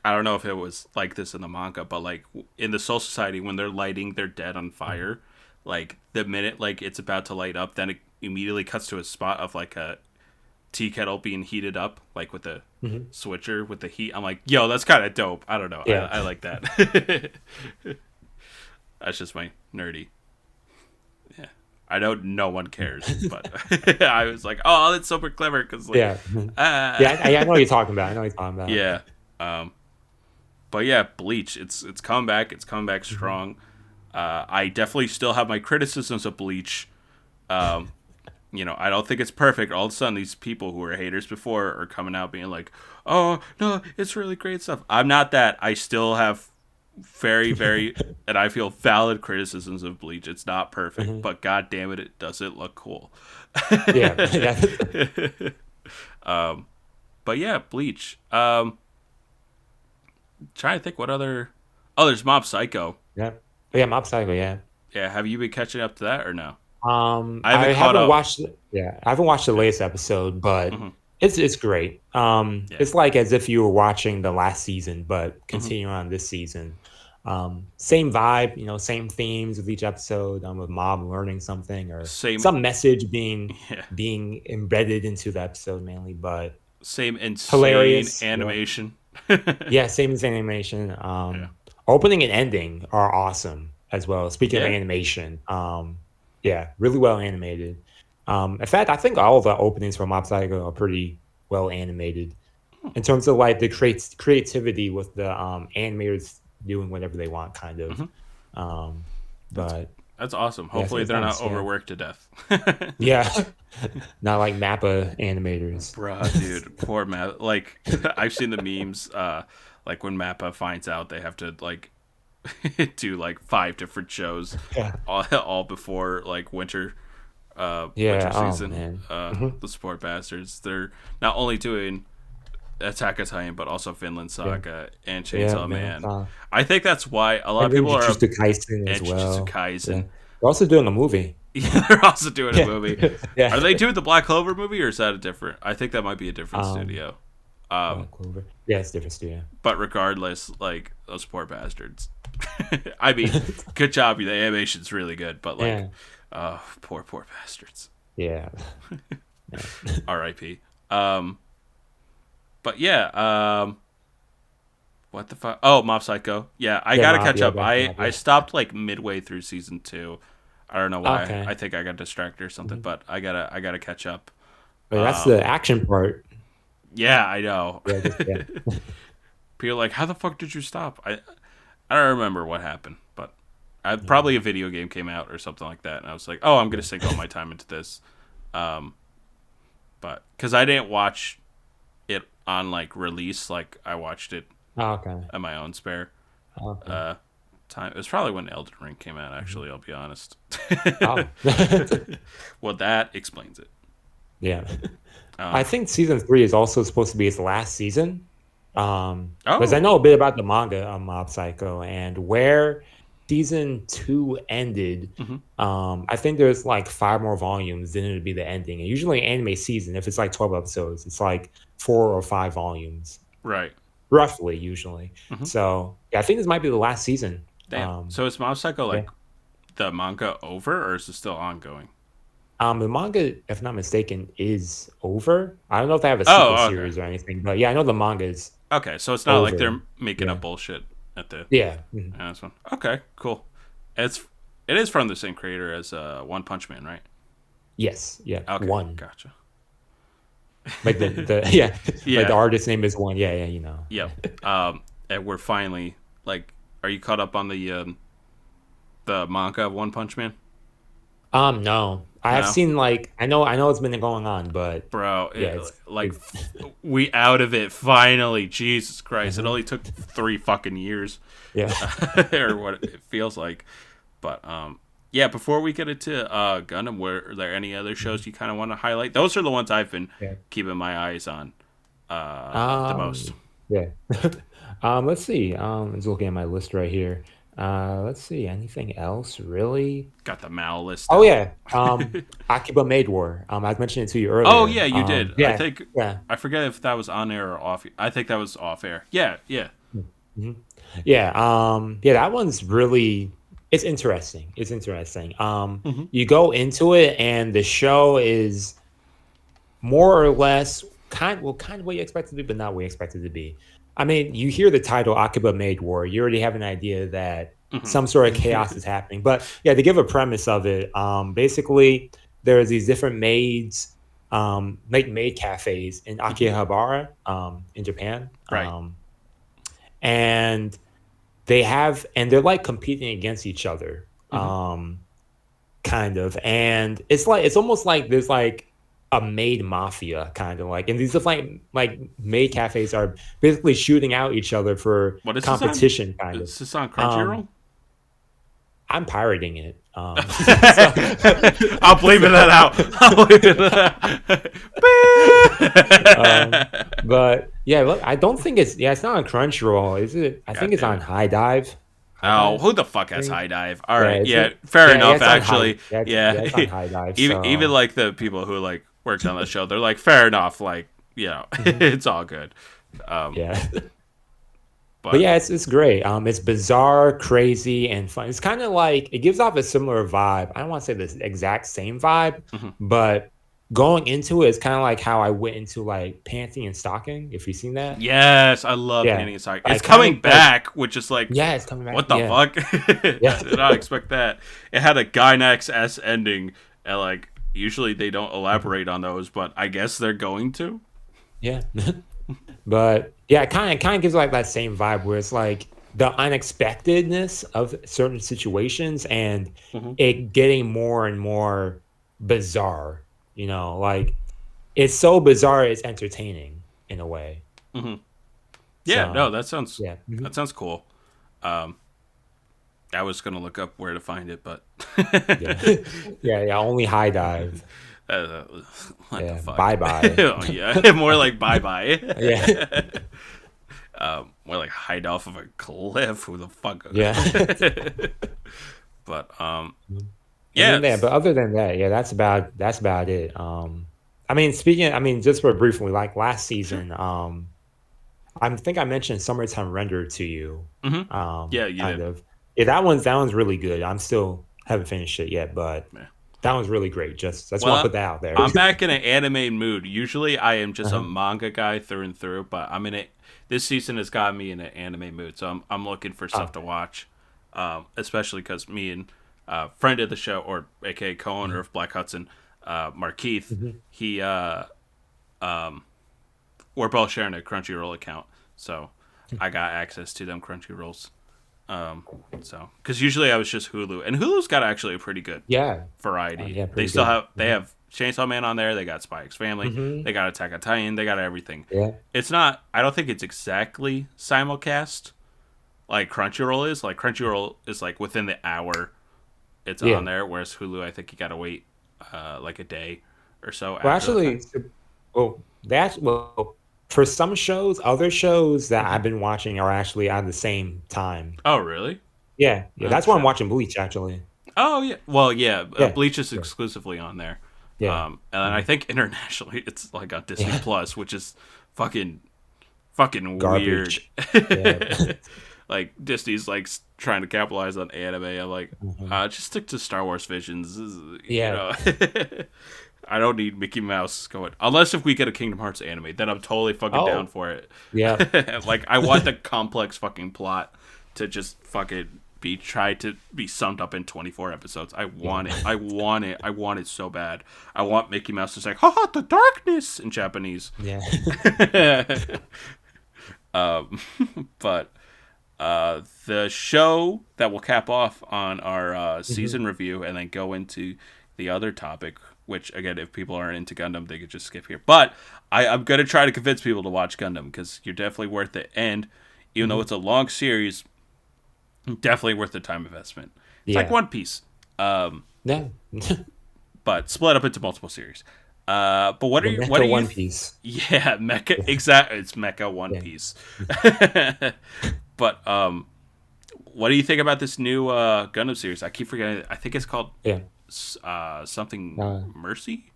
I don't know if it was like this in the manga, but like in the Soul Society, when they're lighting their dead on fire, like the minute like it's about to light up, then it immediately cuts to a spot of like a tea kettle being heated up, like with the switcher with the heat. I'm like, yo, that's kind of dope. I don't know. Yeah. I like that. That's just my nerdy. Yeah, I know no one cares, but I was like, oh, that's super clever because like, Yeah. I know what you're talking about. I know what you're talking about. yeah. But yeah, Bleach, it's come back. It's come back strong. I definitely still have my criticisms of Bleach. You know, I don't think it's perfect. All of a sudden, these people who were haters before are coming out being like, "Oh no, it's really great stuff." I'm not that. I still have very, very, and I feel valid criticisms of Bleach. It's not perfect, but god damn it does it look cool. Yeah. But but yeah, Bleach. Trying to think what other. Oh, there's Mob Psycho. Yeah. But yeah, Mob Psycho, yeah. Yeah, have you been catching up to that or no? I I haven't caught haven't up. watched yeah, I haven't watched the Yeah. latest episode, but Hmm. it's great. Yeah. It's like as if you were watching the last season, but Hmm. continuing on this season. Same vibe, same themes with each episode, with Mob learning something or Same. some message being Yeah. being embedded into the episode mainly, but Same insane hilarious. Yeah. animation. Yeah, same as animation. Yeah. Opening and ending are awesome as well. Speaking of Yeah. animation, yeah, really well animated. In fact, I think all of the openings from Mob Psycho are pretty well animated in terms of like the creativity with the animators doing whatever they want, kind of. Hmm. Um, That's but that's awesome. yeah, I think Hopefully it's they're not nice. Yeah, overworked to death. yeah, not like Mappa animators. Bruh, dude, poor Mappa. Like I've seen the memes. Like when Mappa finds out they have to like do like 5 different shows, Yeah, all before like winter yeah. Oh season. man. Mhm. The sport bastards. They're not only doing Attack on Titan, but also Vinland Yeah, Saga and yeah, Chainsaw man. Man. I think that's why a lot of And then people are Jujutsu Kaisen as and Jujutsu well. Yeah. Kaisen. They're also doing a movie. Yeah, they're also doing a Yeah. movie. Yeah. Are they doing the Black Clover movie, or is that a different? I think that might be a different Um, studio. Um, Black Clover. Yeah, it's different studio. but regardless, like those poor bastards. I mean, good job. The animation's really good, but like, Yeah. poor bastards. Yeah. Yeah. R.I.P. But yeah. What the fuck? Oh, Mob Psycho. Yeah, I Yeah, gotta Mob, catch yeah, up. back to I Mob, I yeah. stopped like midway through season 2. I don't know why. Okay. I think I got distracted or something, Mhm. but I gotta catch up. But that's Um, the action part. yeah, I know. Yeah, just yeah. People are like, how the fuck did you stop? I don't remember what happened, but Yeah. probably a video game came out or something like that, and I was like, oh, I'm gonna sink all my time into this. Um, but because I didn't watch it on like release, like I watched it Oh, okay. at my own spare Okay. uh time. It was probably when Elden Ring came out. Mhm. Actually, I'll be honest. Oh. Well, that explains it. Yeah. I Um, think season 3 is also supposed to be its last season. Because I oh, know a bit about the manga on Mob Psycho and where season 2 ended. hmm, I think there's like 5 more volumes, then it'd be the ending. And usually anime season, if it's like 12 episodes, it's like 4 or 5 volumes, right. roughly, usually. Hmm. So yeah, I think this might be the last season. Damn. So is Mob Psycho Yeah. like the manga over, or is it still ongoing? The manga, if not mistaken, is over. I don't know if they have a sequel Oh, okay. series or anything, but yeah, I know the manga is Okay, so it's not like over. they're making Yeah. up bullshit at the Yeah. Mhm. this one. Okay, cool. It is from the same creator as One Punch Man, right? Yes. Yeah. Okay, One. gotcha. Like the yeah, like the Yeah, artist name is One. Yeah, yeah, yep. And we're finally like, are you caught up on the manga of One Punch Man? No. I have No, seen like I know it's been going on, but bro. yeah, it's Like it's we out of it finally. Jesus Christ! It mhm. only took 3 fucking years, Yeah. or what it feels like. But yeah. Before we get into Gundam, are there any other Mhm. shows you kind of want to highlight? Those are the ones I've been Yeah. keeping my eyes on the most. Yeah. Let's see. Just looking at my list right here. Let's see. Anything else really? Got the Mal list Oh out. yeah. Akiba Maid War. I mentioned it to you Oh earlier. yeah, you did. I Yeah. think Yeah. I forget if that was on air or off. I think that was off air. Yeah, yeah. Mhm. Yeah. Yeah. That one's really. It's interesting. It's interesting. Hmm. You go into it, and the show is more or less kind of what you expect it to be, but not what you expect it to be. I mean, you hear the title Akiba Maid War, you already have an idea that Hmm. some sort of chaos is happening. But yeah, to give a premise of it, basically there's these different maids, like maid cafes in Hmm. Akihabara, in Japan. Right. And they're like competing against each other. Hmm. Kind of, and it's almost like there's like a maid mafia kind of like, and these are like maid cafes are basically shooting out each other for What is this on? competition kind of. Is this on um Crunchyroll? I'm pirating it. So, I'll bleep that out. I'll bleep um, that. but yeah, look, I don't think it's not on Crunchyroll, is it? I God think it's damn on it. High Dive. High Oh, Dive, who the fuck I has think. High Dive? All Yeah, right, is yeah, it? fair Yeah, enough. it's on High. Actually, Yeah, yeah, it's on High Dive. even So like the people who like worked on the show, they're like, fair enough. Like, mhm, it's all good. Um, yeah. But but yeah, it's great. It's bizarre, crazy, and fun. It's kind of like it gives off a similar vibe. I don't want to say the exact same vibe, mhm. but going into it, it's kind of like how I went into like Panty and Stocking. If you've seen that, Yes, I love yeah, Painting and Sorry. It's like kind of coming like back, which is like, yeah, it's coming back. what the Yeah, fuck? yeah, I did not expect that. It had a Gynax S ending, and like usually they don't elaborate on those, but I guess they're going to. yeah. But yeah, it kind of gives like that same vibe where it's like the unexpectedness of certain situations and Hmm. it getting more and more bizarre. Like it's so bizarre it's entertaining in a way. Hmm. Yeah, no, So yeah. that sounds cool. Um, I was gonna look up where to find it, but Yeah. Yeah, only High Dive. uh, what the Yeah, fuck? bye bye. Oh yeah, more like bye Yeah. bye. More like hide off of a cliff. Who the fuck? Yeah. But And yeah, then that, it's but other than that, yeah, that's about it. I mean, just for briefly, like last sure. season, I think I mentioned Summertime Render to you. Hmm. Yeah, you Kind did. of. Yeah, that one's really good. I'm still haven't finished it yet, but Yeah. that one's really great. Just want to Well, put that out there. I'm back in an anime mood. Usually, I am just a Uh-huh. manga guy through and through, but I'm in it. This season has got me in an anime mood, so I'm looking for stuff Ah, to watch, especially because me and friend of the show, or aka co-owner mhm, of Black Hudson, Markeith, mhm. he we're both sharing a Crunchyroll account, so I got access to them Crunchyrolls. Um, so because usually I was just Hulu, and Hulu's got actually a pretty good Yeah. variety. Yeah, They pretty still good. have Chainsaw Man on there. They got Spy X Family. Hmm. They got Attack on Titan. They got everything. Yeah. It's not. I don't think it's exactly simulcast like Crunchyroll is. Like Crunchyroll is like within the hour it's on Yeah. there, whereas Hulu I think you gotta wait like a day or so Well, after the actually, fact. for some shows, other shows that Hmm. I've been watching are actually at the same time. Oh really? Yeah, yeah, Oh that's why I'm shit. watching Bleach actually. Oh yeah. Well yeah. Yeah, Bleach is yeah, exclusively on there. yeah, And then I mhm, think internationally it's like on Disney yeah, Plus, which is fucking fucking weird. garbage. Yeah, Like Disney's like trying to capitalize on anime. I'm like, mhm, just stick to Star Wars Visions. You yeah, know, I don't need Mickey Mouse going unless if we get a Kingdom Hearts anime, then I'm totally fucking down oh, for it. yeah, Like I want the complex fucking plot to just fucking be tried to be summed up in 24 episodes. I yeah, want it. I want it. I want it so bad. I want Mickey Mouse to say, "Haha, the darkness" in Japanese. yeah, um, but the show that will cap off on our mhm, season review and then go into the other topic, which again, if people aren't into Gundam, they could just skip here. But I'm gonna try to convince people to watch Gundam because you're definitely worth it. And even though mhm, it's a long series, definitely worth the time investment. It's like yeah, One Piece, yeah. but split up into multiple series. But what are The you? What Mecha are you? One Piece. Yeah, Mecha. Yeah, Exactly. It's Mecha One yeah, Piece. But what do you think about this new Gundam series? I keep forgetting. I think it's called yeah. something Uh, Mercy,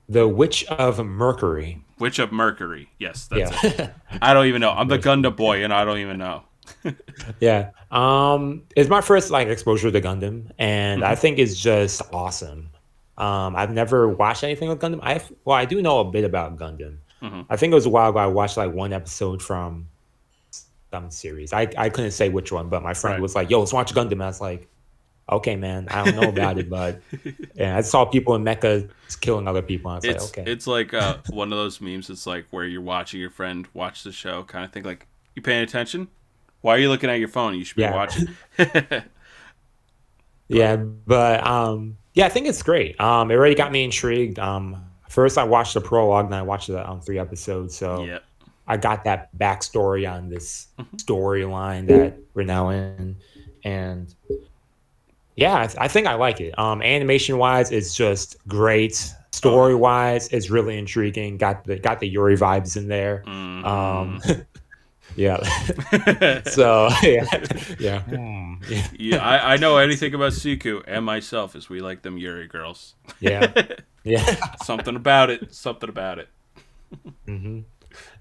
the Witch of Mercury. Witch of Mercury. Yes, that's it. Yeah. I don't even know. I'm the Mercury. Gundam boy, and I don't even know. Yeah. It's my first like exposure to Gundam, and I Hmm. think it's just awesome. I've never watched anything with Gundam. I do know a bit about Gundam. Hmm. I think it was a while ago I watched like one episode from some series. I couldn't say which one, but my friend Right. was like, "Yo, let's watch Gundam." I was like, "Okay, man, I don't know about it, but yeah, I saw people in Mecha killing other people." And I was like, "Okay, It's like one of those memes. It's like where you're watching your friend watch the show, kind of thing. Like, you paying attention? Why are you looking at your phone? You should be yeah." watching. But Yeah, but yeah, I think it's great. It already got me intrigued. First I watched the prologue, then I watched the 3 episodes. So yeah. I got that backstory on this Mhm. storyline that we're now in. And Yeah, I think I like it. Animation wise, it's just great. Oh Story wise, it's really intriguing. Got the Yuri vibes in there. yeah. Yeah. Hmm. So yeah, yeah. Yeah. Yeah, I know anything about Seku and myself is we like them Yuri girls. Yeah. Yeah. Something about it. Something about it. Hmm.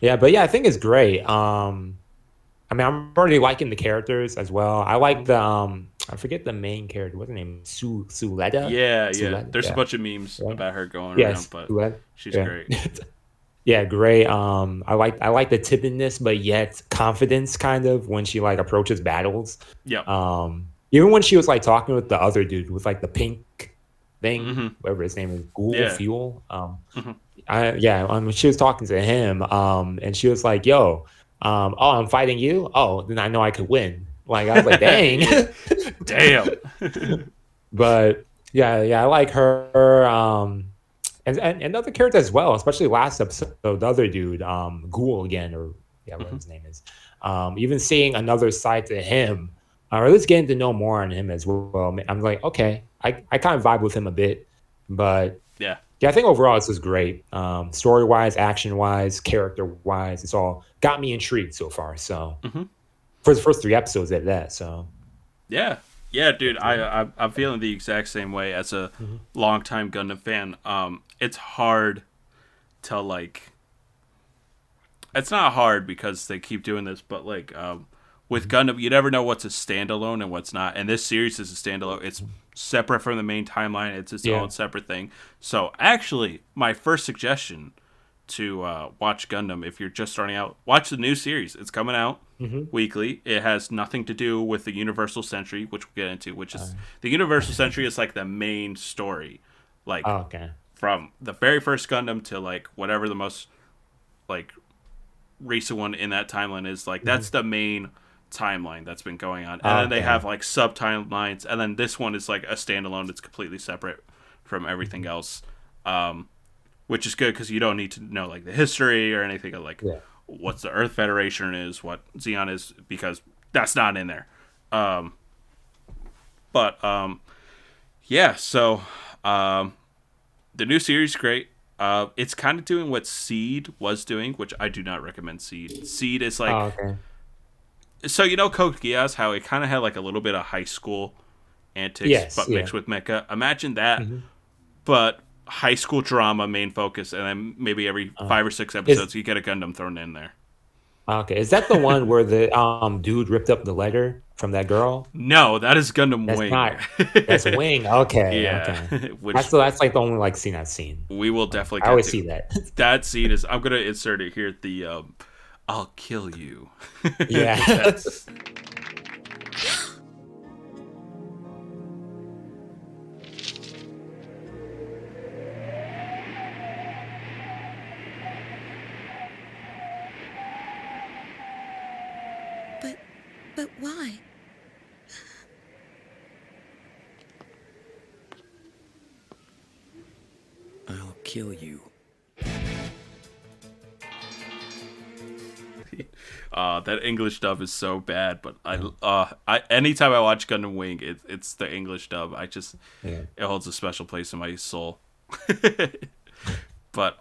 Yeah, but yeah, I think it's great. I mean, I'm already liking the characters as well. I like Mhm. the I forget the main character. What's her name? Suleta? Yeah, yeah. Suleta? There's a Yeah. bunch of memes Yeah. about her going around, Yes. but Suleta. she's Yeah. great. Yeah, great. I like the timidness, but yet confidence kind of when she like approaches battles. Yep. Even when she was like talking with the other dude with like the pink thing, Hmm. whatever his name is, Ghoul Yeah. Fuel. Hmm. When she was talking to him, and she was like, "Yo, oh, I'm fighting you. Oh, then I know I could win." Like I was like, "Dang." Yeah. Damn. But yeah, yeah, I like her. And other characters as well, especially last episode, the other dude, Ghoul again, or yeah, what Hmm. his name is. Even seeing another side to him, or at least getting to know more on him as well. I'm like, okay, I kind of vibe with him a bit, but Yeah. yeah, I think overall this is great. Story wise, action wise, character wise, it's all got me intrigued so far. So Hmm. for the first 3 episodes at that, so Yeah. Yeah, dude. yeah. I'm feeling the exact same way as a Mhm. longtime Gundam fan. It's hard to like. It's not hard because they keep doing this, but like with Mhm. Gundam, you never know what's a standalone and what's not. And this series is a standalone. It's separate from the main timeline. It's its Yeah. own separate thing. So actually, my first suggestion to watch Gundam, if you're just starting out, watch the new series. It's coming out Hmm. weekly. It has nothing to do with the Universal Century, which we'll get into. Which is Uh, the Universal Century is like the main story, like oh, okay. from the very first Gundam to like whatever the most like recent one in that timeline is. Like Hmm. that's the main timeline that's been going on, and then they Okay. have like sub timelines, and then this one is like a standalone. It's completely separate from everything Hmm. else, um, which is good because you don't need to know like the history or anything of like Yeah. what's the Earth Federation is, what Xeon is, because that's not in there. Um, but yeah, so um, the new series is great. It's kind of doing what Seed was doing, which I do not recommend. Seed is like, Oh, okay. so you know Code Geass, how it kind of had like a little bit of high school antics, Yes. but Yeah. mixed with mecha. Imagine that, Hmm. but high school drama main focus, and then maybe every Uh, 5 or 6 is episodes you get a Gundam thrown in there. okay. Is that the one where the dude ripped up the letter from that girl? No, that is Gundam That's Wing. not. That's Wing. Okay. Yeah, Okay. which That's like the only like scene I've seen. we will definitely I get always to. see that. That scene is. I'm gonna insert it here. The I'll kill you. Yeah. That's But, but why? I'll kill you. that English dub is so bad, but I anytime I watch Gundam Wing, it's the English dub. I just Yeah. it holds a special place in my soul. But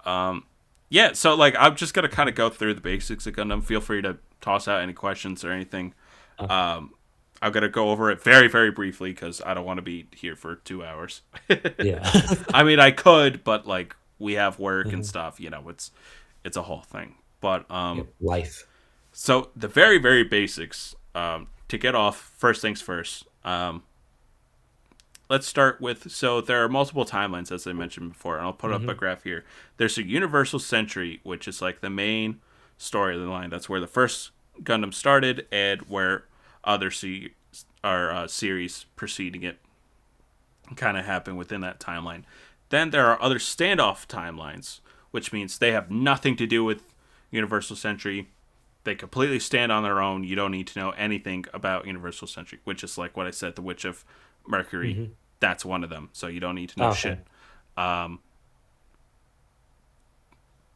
yeah, so like I'm just gonna kind of go through the basics of Gundam. Feel free to toss out any questions or anything. Okay. I'm gonna go over it very very briefly because I don't want to be here for 2 hours. Yeah. I mean, I could, but like we have work and Mhm. stuff. You know, it's a whole thing. But Yep. Life. so the very very basics to get off. First things first. Let's start with, so there are multiple timelines as I mentioned before, and I'll put up a Hmm. graph here. There's a universal century, which is like the main story of the line. That's where the first Gundam started and where other series preceding it kind of happen within that timeline. Then there are other standoff timelines, which means they have nothing to do with Universal Century. They completely stand on their own. You don't need to know anything about Universal Century, which is like what I said, the Witch of Mercury. Hmm. That's one of them. So you don't need to know Okay. shit.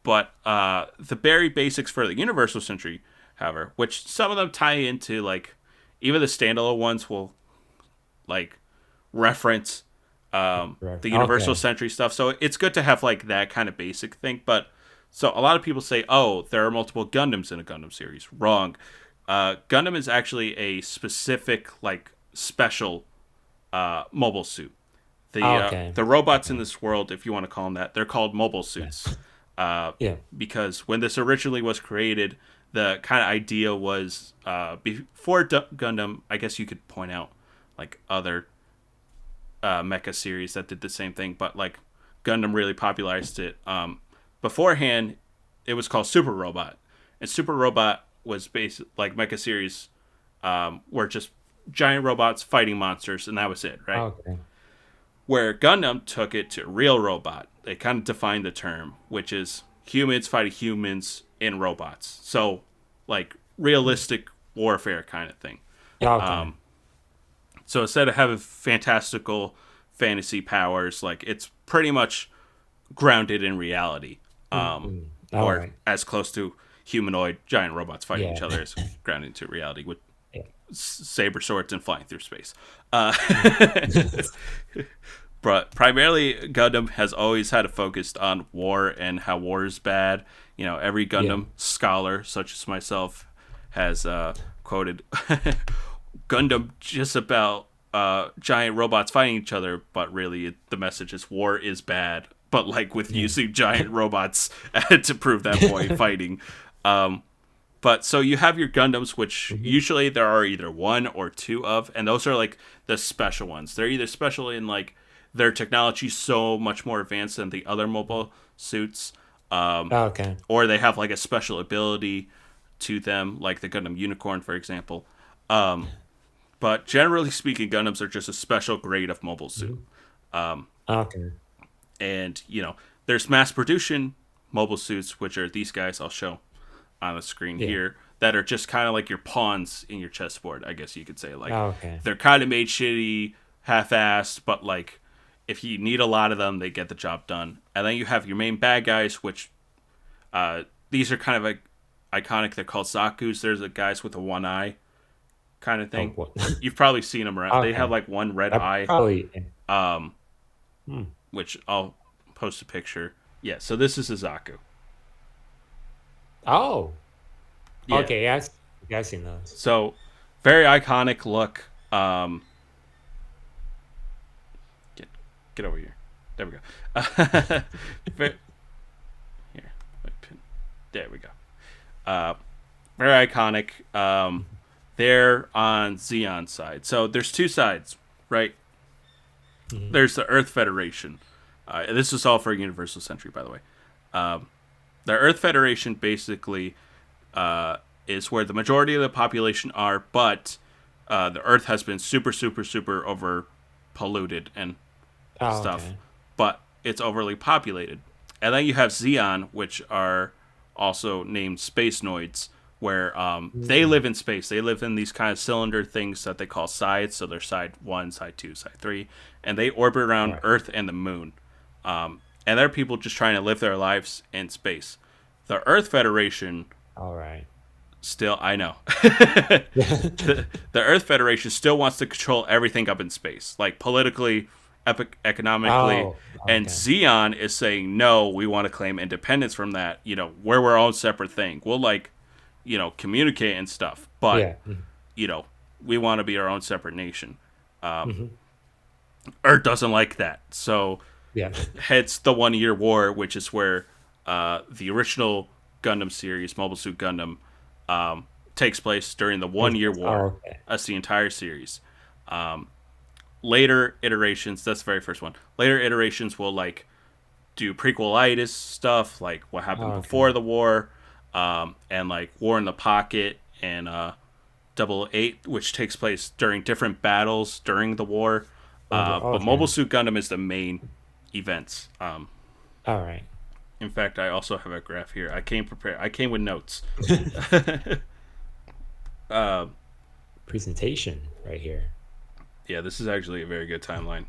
But the very basics for the Universal Century, however, which some of them tie into like even the standalone ones will like reference the Universal Century stuff. So it's good to have like that kind of basic thing. But so a lot of people say, oh, there are multiple Gundams in a Gundam series. Wrong. Gundam is actually a specific, like, special mobile suit. The robots in this world, if you want to call them that, they're called mobile suits. Because when this originally was created, the kind of idea was before Gundam, I guess you could point out like other mecha series that did the same thing, but like Gundam really popularized it. Beforehand, it was called Super Robot, and Super Robot was based like mecha series were just giant robots fighting monsters, and that was it, right? Okay. Where Gundam took it to real robot, they kind of defined the term, which is humans fighting humans in robots. So, like realistic warfare kind of thing. Okay. So instead of having fantastical fantasy powers, like it's pretty much grounded in reality, or as close to humanoid giant robots fighting each other as grounded into reality with saber swords and flying through space. But primarily, Gundam has always had a focus on war and how war is bad. You know, every Gundam scholar, such as myself, has quoted Gundam just about giant robots fighting each other, but really the message is war is bad, but like with using giant robots to prove that point fighting. But so you have your Gundams, which usually there are either one or two of, and those are like the special ones. They're either special in like their technology so much more advanced than the other mobile suits, or they have like a special ability to them, like the Gundam Unicorn, for example. But generally speaking, Gundams are just a special grade of mobile suit. And, you know, there's mass production mobile suits, which are these guys I'll show on the screen here, that are just kind of like your pawns in your chessboard, I guess you could say. Like, they're kind of made shitty, half-assed, but, like, if you need a lot of them, they get the job done. And then you have your main bad guys, which these are kind of like iconic. They're called Zaku's. There's the guys with the one eye kind of thing. You've probably seen them around. They have like one red eye. Which I'll post a picture. Yeah, so this is a Zaku. Okay, yes, I've seen those. So, very iconic look. Get over here. There we go. Here, there we go. Very iconic. They're on Zeon's side. So there's two sides, right? There's the Earth Federation. This is all for Universal Century, by the way. The Earth Federation basically is where the majority of the population are, but the Earth has been super, super, super over polluted and stuff. But it's overly populated. And then you have Zeon, which are also named Space Noids, where they live in space. They live in these kind of cylinder things that they call sides. So they're side 1, side 2, side 3. And they orbit around Earth and the moon. And they're people just trying to live their lives in space. The Earth Federation... Still, I know. The Earth Federation still wants to control everything up in space. Like, politically, economically. And Zeon is saying, no, we want to claim independence from that. You know, we're our own separate thing. We'll, like, you know, communicate and stuff. But, you know, we want to be our own separate nation. Earth doesn't like that. So, hence the 1 Year War, which is where the original Gundam series, Mobile Suit Gundam, takes place during the 1 Year War. That's the entire series. Later iterations, that's the very first one. Later iterations will like do prequelitis stuff, like what happened before the war, and like War in the Pocket and 88, which takes place during different battles during the war. But Mobile Suit Gundam is the main events. In fact, I also have a graph here. I came prepared. I came with notes. Presentation right here. Yeah, this is actually a very good timeline.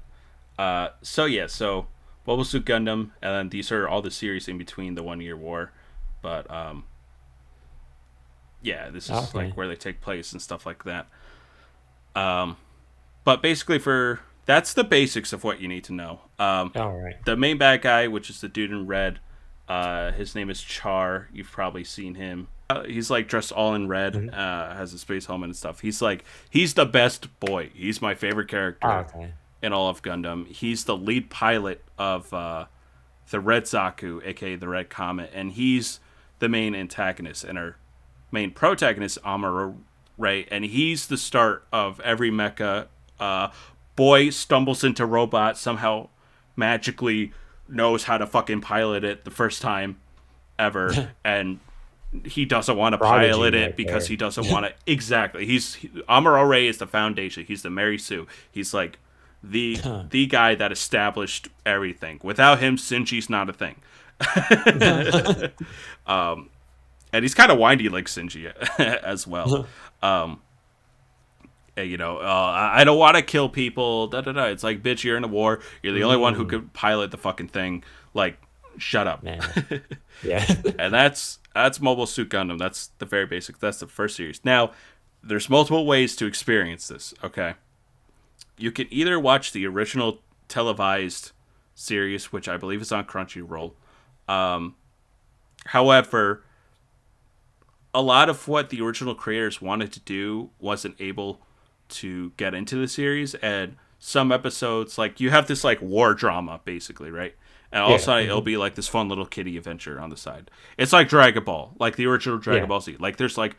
So Mobile Suit Gundam, and then these are all the series in between the 1 Year War. But this is like where they take place and stuff like that. But basically, for that's the basics of what you need to know. All right. The main bad guy, which is the dude in red, his name is Char. You've probably seen him. He's like dressed all in red, has a space helmet and stuff. He's the best boy. He's my favorite character in all of Gundam. He's the lead pilot of the Red Zaku, aka the Red Comet, and he's the main antagonist. And our main protagonist, Amuro Ray, and he's the start of every mecha. Boy stumbles into robot, somehow magically knows how to fucking pilot it the first time ever, and he doesn't want to pilot it because he doesn't want to. Exactly. Amuro Ray is the foundation. He's the Mary Sue. He's like the guy that established everything. Without him, Shinji's not a thing. And he's kind of windy like Shinji as well. I don't want to kill people. It's like, bitch, you're in a war. You're the only one who could pilot the fucking thing. Like, shut up. Man. Yeah. And that's Mobile Suit Gundam. That's the very basic. That's the first series. Now, there's multiple ways to experience this, okay? You can either watch the original televised series, which I believe is on Crunchyroll. However, a lot of what the original creators wanted to do wasn't able to get into the series, and some episodes, like, you have this like war drama basically, right? And all of a sudden it'll be like this fun little kiddie adventure on the side. It's like Dragon Ball, like the original Dragon Ball Z. Like, there's like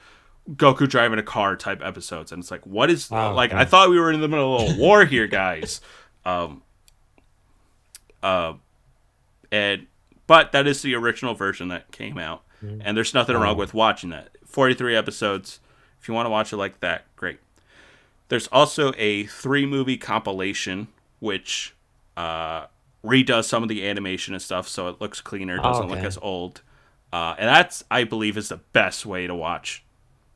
Goku driving a car type episodes, and it's like, what is I thought we were in the middle of a war here, guys. But that is the original version that came out, and there's nothing wrong with watching that. 43 episodes. If you want to watch it like that, great. There's also a 3-movie compilation, which redoes some of the animation and stuff, so it looks cleaner, doesn't look as old. And that's, I believe, is the best way to watch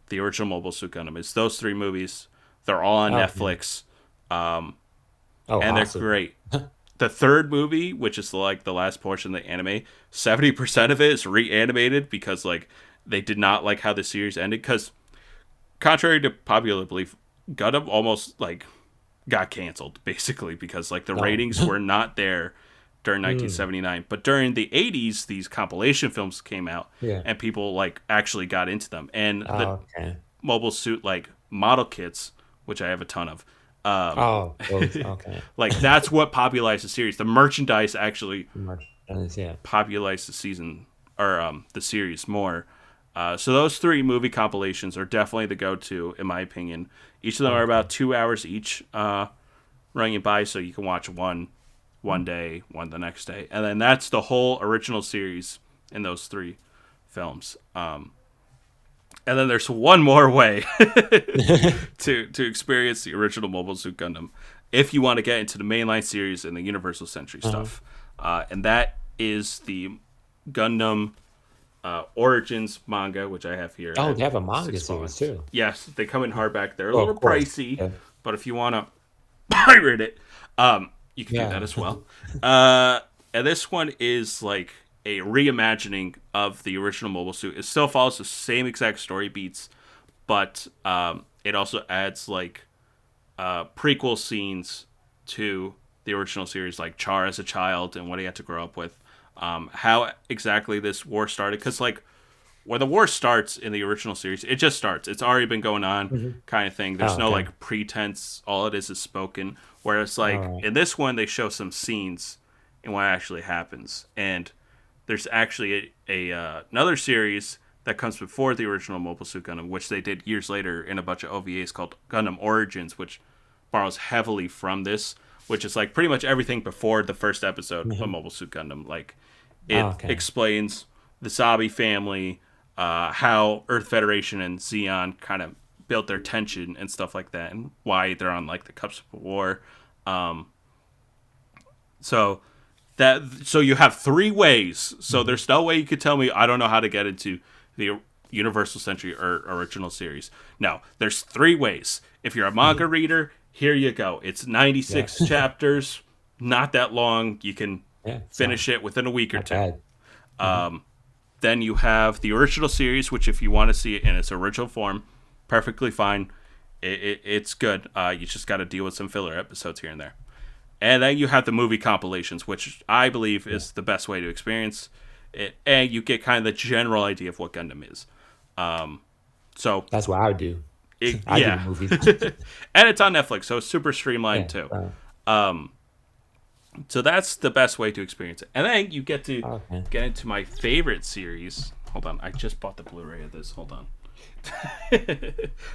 the original Mobile Suit Gundam. It's those 3 movies. They're all on Netflix. And they're great. The 3rd movie, which is like the last portion of the anime, 70% of it is reanimated because like they did not like how the series ended. Because contrary to popular belief, Gundam almost like got canceled basically because like the ratings were not there during 1979. But during the 80s, these compilation films came out, and people like actually got into them. And the Mobile Suit like model kits, which I have a ton of. Like, that's what popularized the series. The merchandise actually popularized the season, or the series more. So those 3 movie compilations are definitely the go-to, in my opinion. Each of them are about 2 hours each, running by, so you can watch one day, one the next day. And then that's the whole original series in those 3 films. And then there's one more way to experience the original Mobile Suit Gundam if you want to get into the mainline series and the Universal Century stuff. And that is the Gundam Origins manga, which I have here. Oh, they have a manga series too. Yes, they come in hardback. They're a little pricey, but if you want to pirate it, you can do that as well. And this one is like a reimagining of the original Mobile Suit. It still follows the same exact story beats, but it also adds like prequel scenes to the original series, like Char as a child and what he had to grow up with. How exactly this war started, because like when the war starts in the original series, it just starts. It's already been going on, kind of thing. There's no like pretense. All it is spoken. Whereas like in this one, they show some scenes and what actually happens. And there's actually another series that comes before the original Mobile Suit Gundam, which they did years later in a bunch of OVAs, called Gundam Origins, which borrows heavily from this, which is like pretty much everything before the first episode of Mobile Suit Gundam. Like, it explains the Sabi family, how Earth Federation and Zeon kind of built their tension and stuff like that, and why they're on like the cusp of war. So you have 3 ways. So there's no way you could tell me I don't know how to get into the Universal Century or original series. No, there's 3 ways. If you're a manga reader, here you go. It's 96 chapters, not that long. You can finish it within a week or 2. Then you have the original series, which if you want to see it in its original form, perfectly fine. It's good. You just got to deal with some filler episodes here and there. And then you have the movie compilations, which I believe is the best way to experience it, and you get kind of the general idea of what Gundam is. So That's what I would do. I do yeah, the movies. and it's on Netflix, so it's super streamlined too. So that's the best way to experience it. And then you get to get into my favorite series. Hold on, I just bought the Blu-ray of this. Hold on.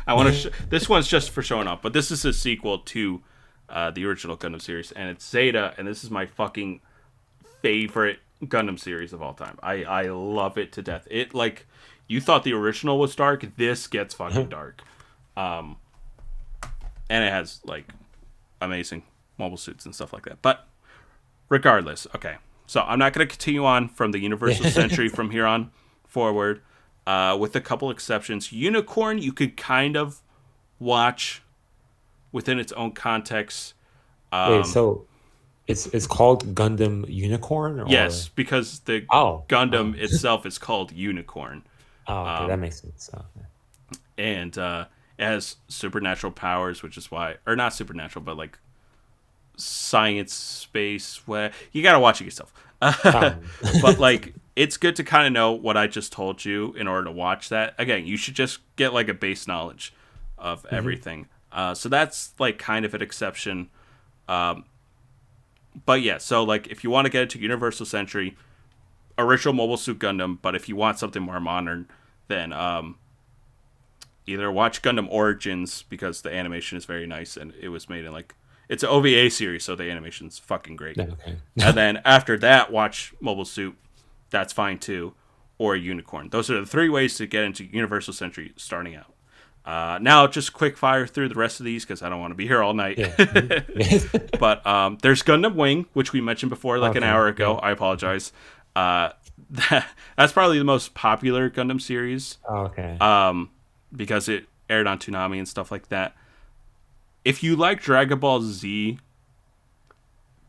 I want to. This one's just for showing off, but this is a sequel to the original Gundam series, and it's Zeta, and this is my fucking favorite Gundam series of all time. I love it to death. It like you thought the original was dark. This gets fucking dark, and it has like amazing mobile suits and stuff like that. But regardless, okay. So I'm not going to continue on from the Universal Century from here on forward, with a couple exceptions. Unicorn, you could kind of watch within its own context. Wait, so it's called Gundam Unicorn? Or? Yes, because the Gundam itself is called Unicorn. Oh, okay, that makes sense. And it has supernatural powers, which is why, or not supernatural, but like science space. Where you gotta watch it yourself. But like, it's good to kind of know what I just told you in order to watch that. Again, you should just get like a base knowledge of everything. So that's like kind of an exception. But yeah, so like if you want to get into Universal Century, original Mobile Suit Gundam, but if you want something more modern, then either watch Gundam Origins, because the animation is very nice and it was made in like, it's an OVA series, so the animation's fucking great. Okay. And then after that, watch Mobile Suit. That's fine too. Or Unicorn. Those are the three ways to get into Universal Century starting out. Now, just quick fire through the rest of these because I don't want to be here all night. Yeah. But there's Gundam Wing, which we mentioned before like an hour ago. I apologize. That's probably the most popular Gundam series. Okay. Because it aired on Toonami and stuff like that. If you like Dragon Ball Z,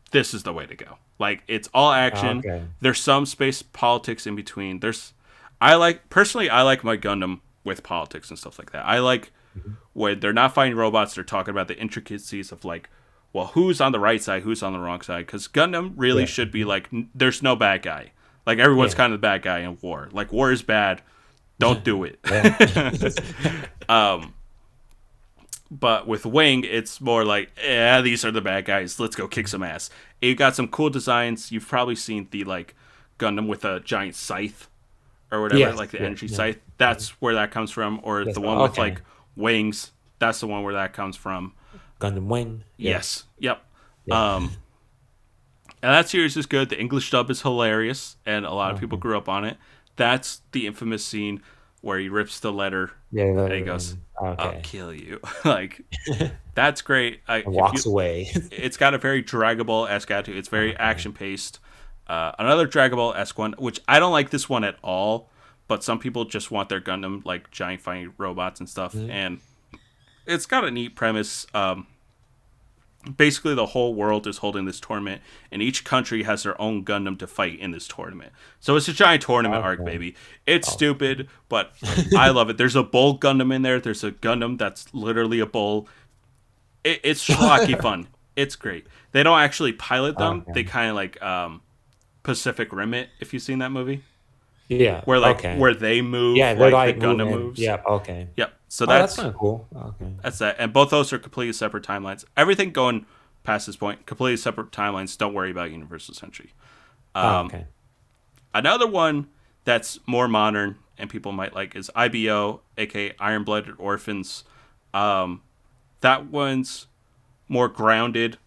this is the way to go. Like, it's all action. Okay. There's some space politics in between. I like my Gundam with politics and stuff like that. I like when they're not fighting robots, they're talking about the intricacies of like, well, who's on the right side, who's on the wrong side. Because Gundam really should be like, there's no bad guy. Like, everyone's kind of the bad guy in war. Like, war is bad. Don't do it. But with Wing, it's more like, these are the bad guys. Let's go kick some ass. You've got some cool designs. You've probably seen the like Gundam with a giant scythe or whatever, like the energy scythe. That's where that comes from. Or the one with like wings. That's the one where that comes from. Gundam Wing. Yes. Yep. Yeah. And that series is good. The English dub is hilarious, and a lot of people grew up on it. That's the infamous scene where he rips the letter and he goes, I'll kill you. Like, that's great. Walks away. It's got a very Dragon Ball-esque attitude. It's very action-paced. Another Dragon Ball-esque one, which I don't like this one at all, but some people just want their Gundam, like giant fighting robots and stuff. And it's got a neat premise. Basically, the whole world is holding this tournament, and each country has their own Gundam to fight in this tournament. So it's a giant tournament arc, baby. It's stupid, but I love it. There's a bull Gundam in there. There's a Gundam that's literally a bull. It's schlocky fun. It's great. They don't actually pilot them. They kind of like Pacific Rim it, if you've seen that movie. Yeah. Where where they move, like the Gundam moves. Yeah, okay. Yep. So that's kind of cool. Okay. That's that. And both those are completely separate timelines. Everything going past this point, completely separate timelines. Don't worry about Universal Century. Okay. Another one that's more modern and people might like is IBO, aka Iron Blooded Orphans. That one's more grounded.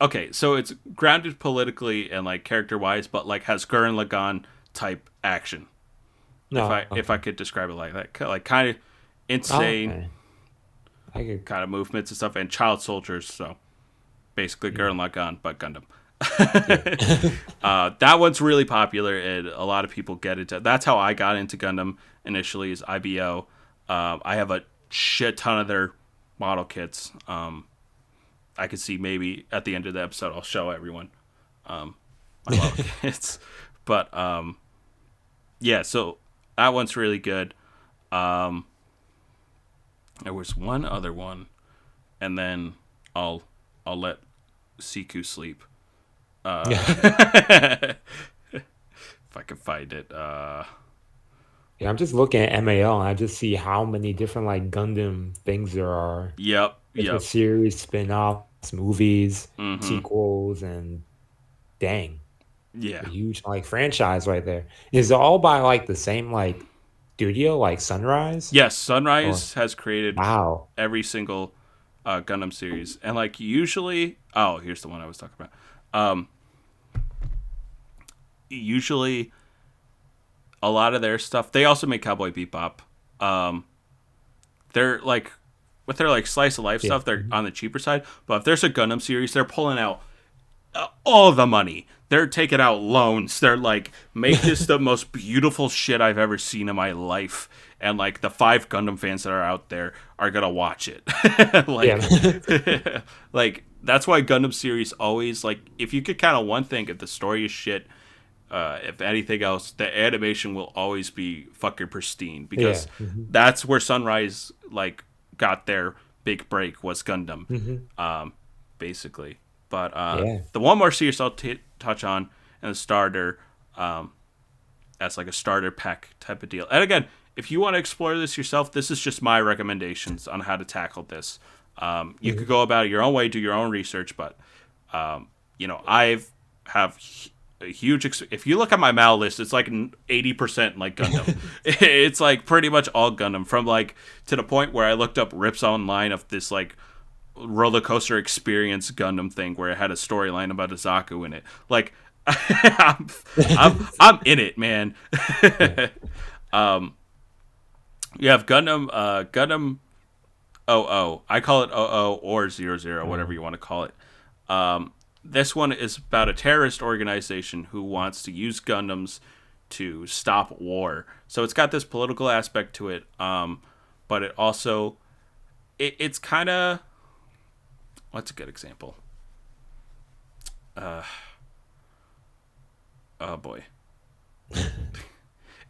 Okay, so it's grounded politically and like character wise, but like has Gurren Lagann type action. If I could describe it like that, like kind of insane, kind of movements and stuff, and child soldiers. So basically, Gurren Lagann but Gundam. That one's really popular, and a lot of people get into. That's how I got into Gundam initially. Is IBO. I have a shit ton of their model kits. I could see maybe at the end of the episode I'll show everyone my model kits, but yeah. So. That one's really good. There was one other one, and then I'll let Seku sleep. If I can find it. Yeah, I'm just looking at MAL and I just see how many different like Gundam things there are. Yep. Different series, spin-offs, movies, Mm-hmm. sequels, and dang, Yeah. a huge like franchise right there. Is it all by like the same like studio, like Sunrise? Yes, Or Sunrise has created wow. every single Gundam series, and like usually, oh, here's the one I was talking about. Usually, a lot of their stuff. They also make Cowboy Bebop. They're like with their like slice of life Yeah. stuff. They're on the cheaper side, but if there's a Gundam series, they're pulling out all the money. They're taking out loans. They're like, make this the most beautiful shit I've ever seen in my life. And like the 5 Gundam fans that are out there are gonna watch it. Like, Yeah. like that's why Gundam series always like if you could count on one thing, if the story is shit, if anything else, the animation will always be fucking pristine because Yeah. that's where Sunrise like got their big break was Gundam, basically. But Yeah. the one more series I'll touch on and the starter, as like a starter pack type of deal. And again, if you want to explore this yourself, this is just my recommendations on how to tackle this. You could go about it your own way, do your own research, but have a huge. If you look at my Mal list, it's like 80% like Gundam. It's like pretty much all Gundam, from like to the point where I looked up rips online of this like roller coaster experience Gundam thing where it had a storyline about a Zaku in it. Like, I'm in it, man. You have Gundam 00. I call it 00 or 00, whatever you want to call it. This one is about a terrorist organization who wants to use Gundams to stop war. So it's got this political aspect to it, but it also it's kind of, what's a good example? Oh boy.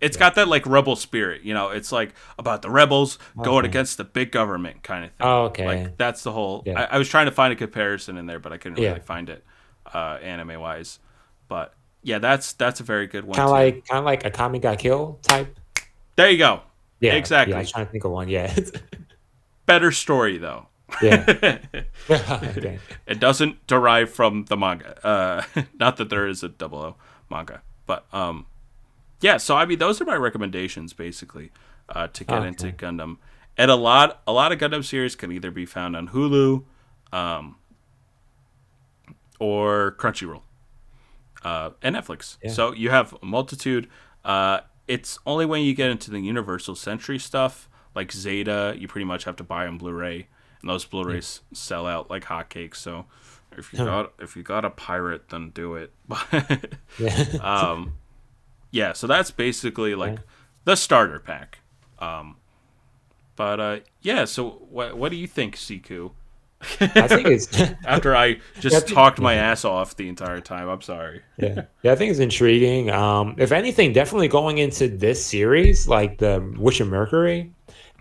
It's got that like rebel spirit, it's like about the rebels going against the big government kind of thing. Oh, okay. Like that's the whole, Yeah. I was trying to find a comparison in there, but I couldn't Yeah. really find it anime wise. But yeah, that's a very good one. Kind of like Akami Got Killed type. There you go. Yeah. Exactly. Yeah, I was trying to think of one. Yeah. Better story though. Yeah. Okay. It doesn't derive from the manga. Not that there is a 00 manga, but yeah. So I mean, those are my recommendations basically to get into Gundam. And a lot of Gundam series can either be found on Hulu, or Crunchyroll, and Netflix. Yeah. So you have a multitude. It's only when you get into the Universal Century stuff, like Zeta, you pretty much have to buy on Blu-ray, and those Blu-rays sell out like hotcakes. So if you got a pirate, then do it. Yeah. Yeah. So that's basically like the starter pack. Yeah. So what do you think, Seku? I think it's After I just talked my ass off the entire time. I'm sorry. yeah. I think it's intriguing. If anything, definitely going into this series, like the Witch of Mercury,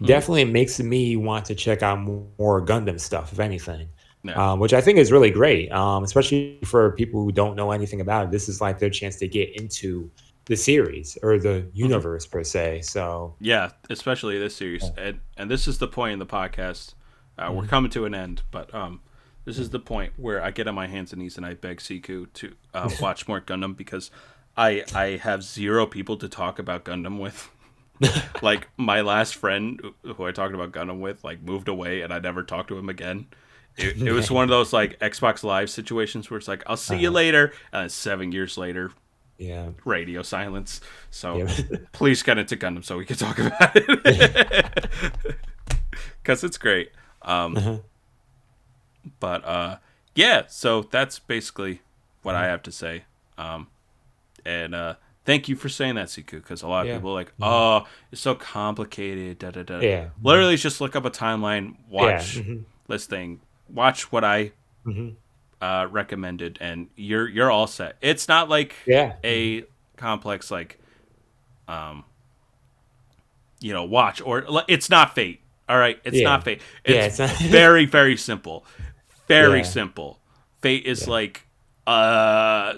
definitely makes me want to check out more Gundam stuff, if anything. Yeah. Which I think is really great, especially for people who don't know anything about it. This is like their chance to get into the series or the universe per se. So Yeah, especially this series, and this is the point in the podcast. We're coming to an end, but this is the point where I get on my hands and knees and I beg Seku to watch more Gundam, because I have 0 people to talk about Gundam with. Like my last friend who I talked about Gundam with, like moved away and I never talked to him again. It was one of those like Xbox Live situations where it's like, I'll see you later, and then 7 years later, yeah. radio silence. So Yeah. please get into Gundam so we can talk about it, because it's great. But yeah, so that's basically what I have to say. And thank you for saying that, Seku, because a lot of people are like, oh, it's so complicated. Da da da. Yeah. Literally, just look up a timeline, watch Yeah. this thing, watch what I recommended, and you're all set. It's not like Yeah. a complex like, watch, or it's not Fate. All right, it's not Fate. It's, It's not- very, very simple. very Yeah. simple. Fate is Yeah. like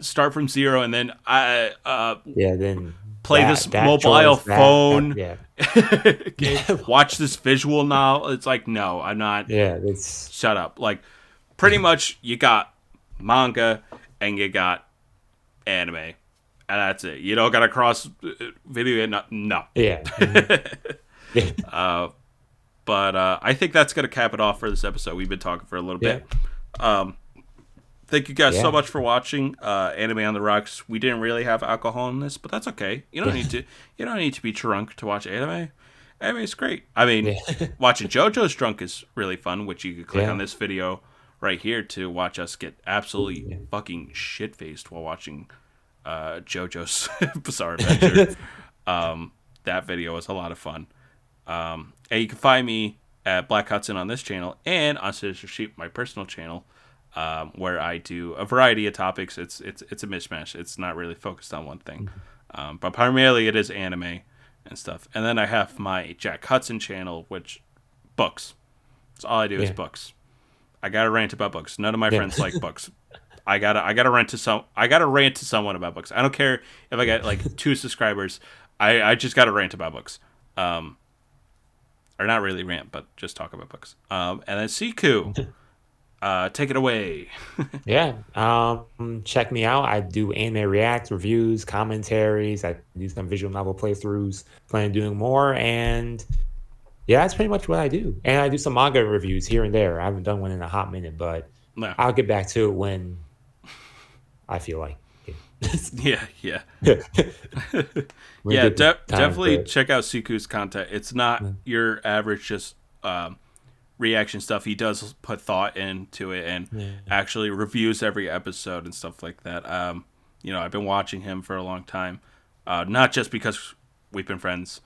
start from zero and then Then play this that mobile choice, phone. yeah. Okay, watch this visual novel. It's like, no, I'm not. Yeah, it's Shut up. Like, pretty much you got manga and you got anime, and that's it. You don't got to cross video. No. yeah. Yeah. But I think that's gonna cap it off for this episode. We've been talking for a little bit. Thank you guys so Yeah. much for watching Anime on the Rocks. We didn't really have alcohol in this, but that's okay. You don't need to. You don't need to be drunk to watch anime. Anime is great. I mean, watching JoJo's drunk is really fun. Which you could click on this video right here to watch us get absolutely fucking shit faced while watching JoJo's Bizarre Adventure. That video was a lot of fun. And you can find me at Black Hudson on this channel and on Sister Sheep, my personal channel. Where I do a variety of topics. It's a mishmash. It's not really focused on one thing, but primarily it is anime and stuff. And then I have my Jack Hudson channel, which books. That's all I do is books. I gotta rant about books. None of my friends like books. I gotta rant to someone about books. I don't care if I get like 2 subscribers. I just gotta rant about books. Or not really rant, but just talk about books. And then Seku. Take it away. Yeah. Check me out. I do anime reacts, reviews, commentaries. I do some visual novel playthroughs. Plan on doing more. And yeah, that's pretty much what I do. And I do some manga reviews here and there. I haven't done one in a hot minute, but No. I'll get back to it when I feel like it. Yeah. When Yeah, I get the time definitely for it. check out Siku's content. It's not your average just reaction stuff. He does put thought into it and actually reviews every episode and stuff like that. I've been watching him for a long time, not just because we've been friends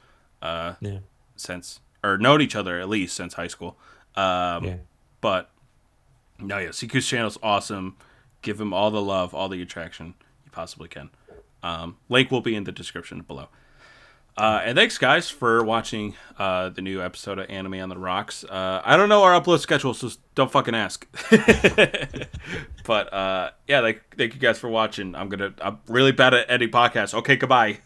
since, or known each other at least since high school. But no, Siku's channel's awesome. Give him all the love, all the attraction you possibly can. Link will be in the description below. And thanks, guys, for watching the new episode of Anime on the Rocks. I don't know our upload schedule, so don't fucking ask. But thank you guys for watching. I'm really bad at editing podcasts. Okay, goodbye.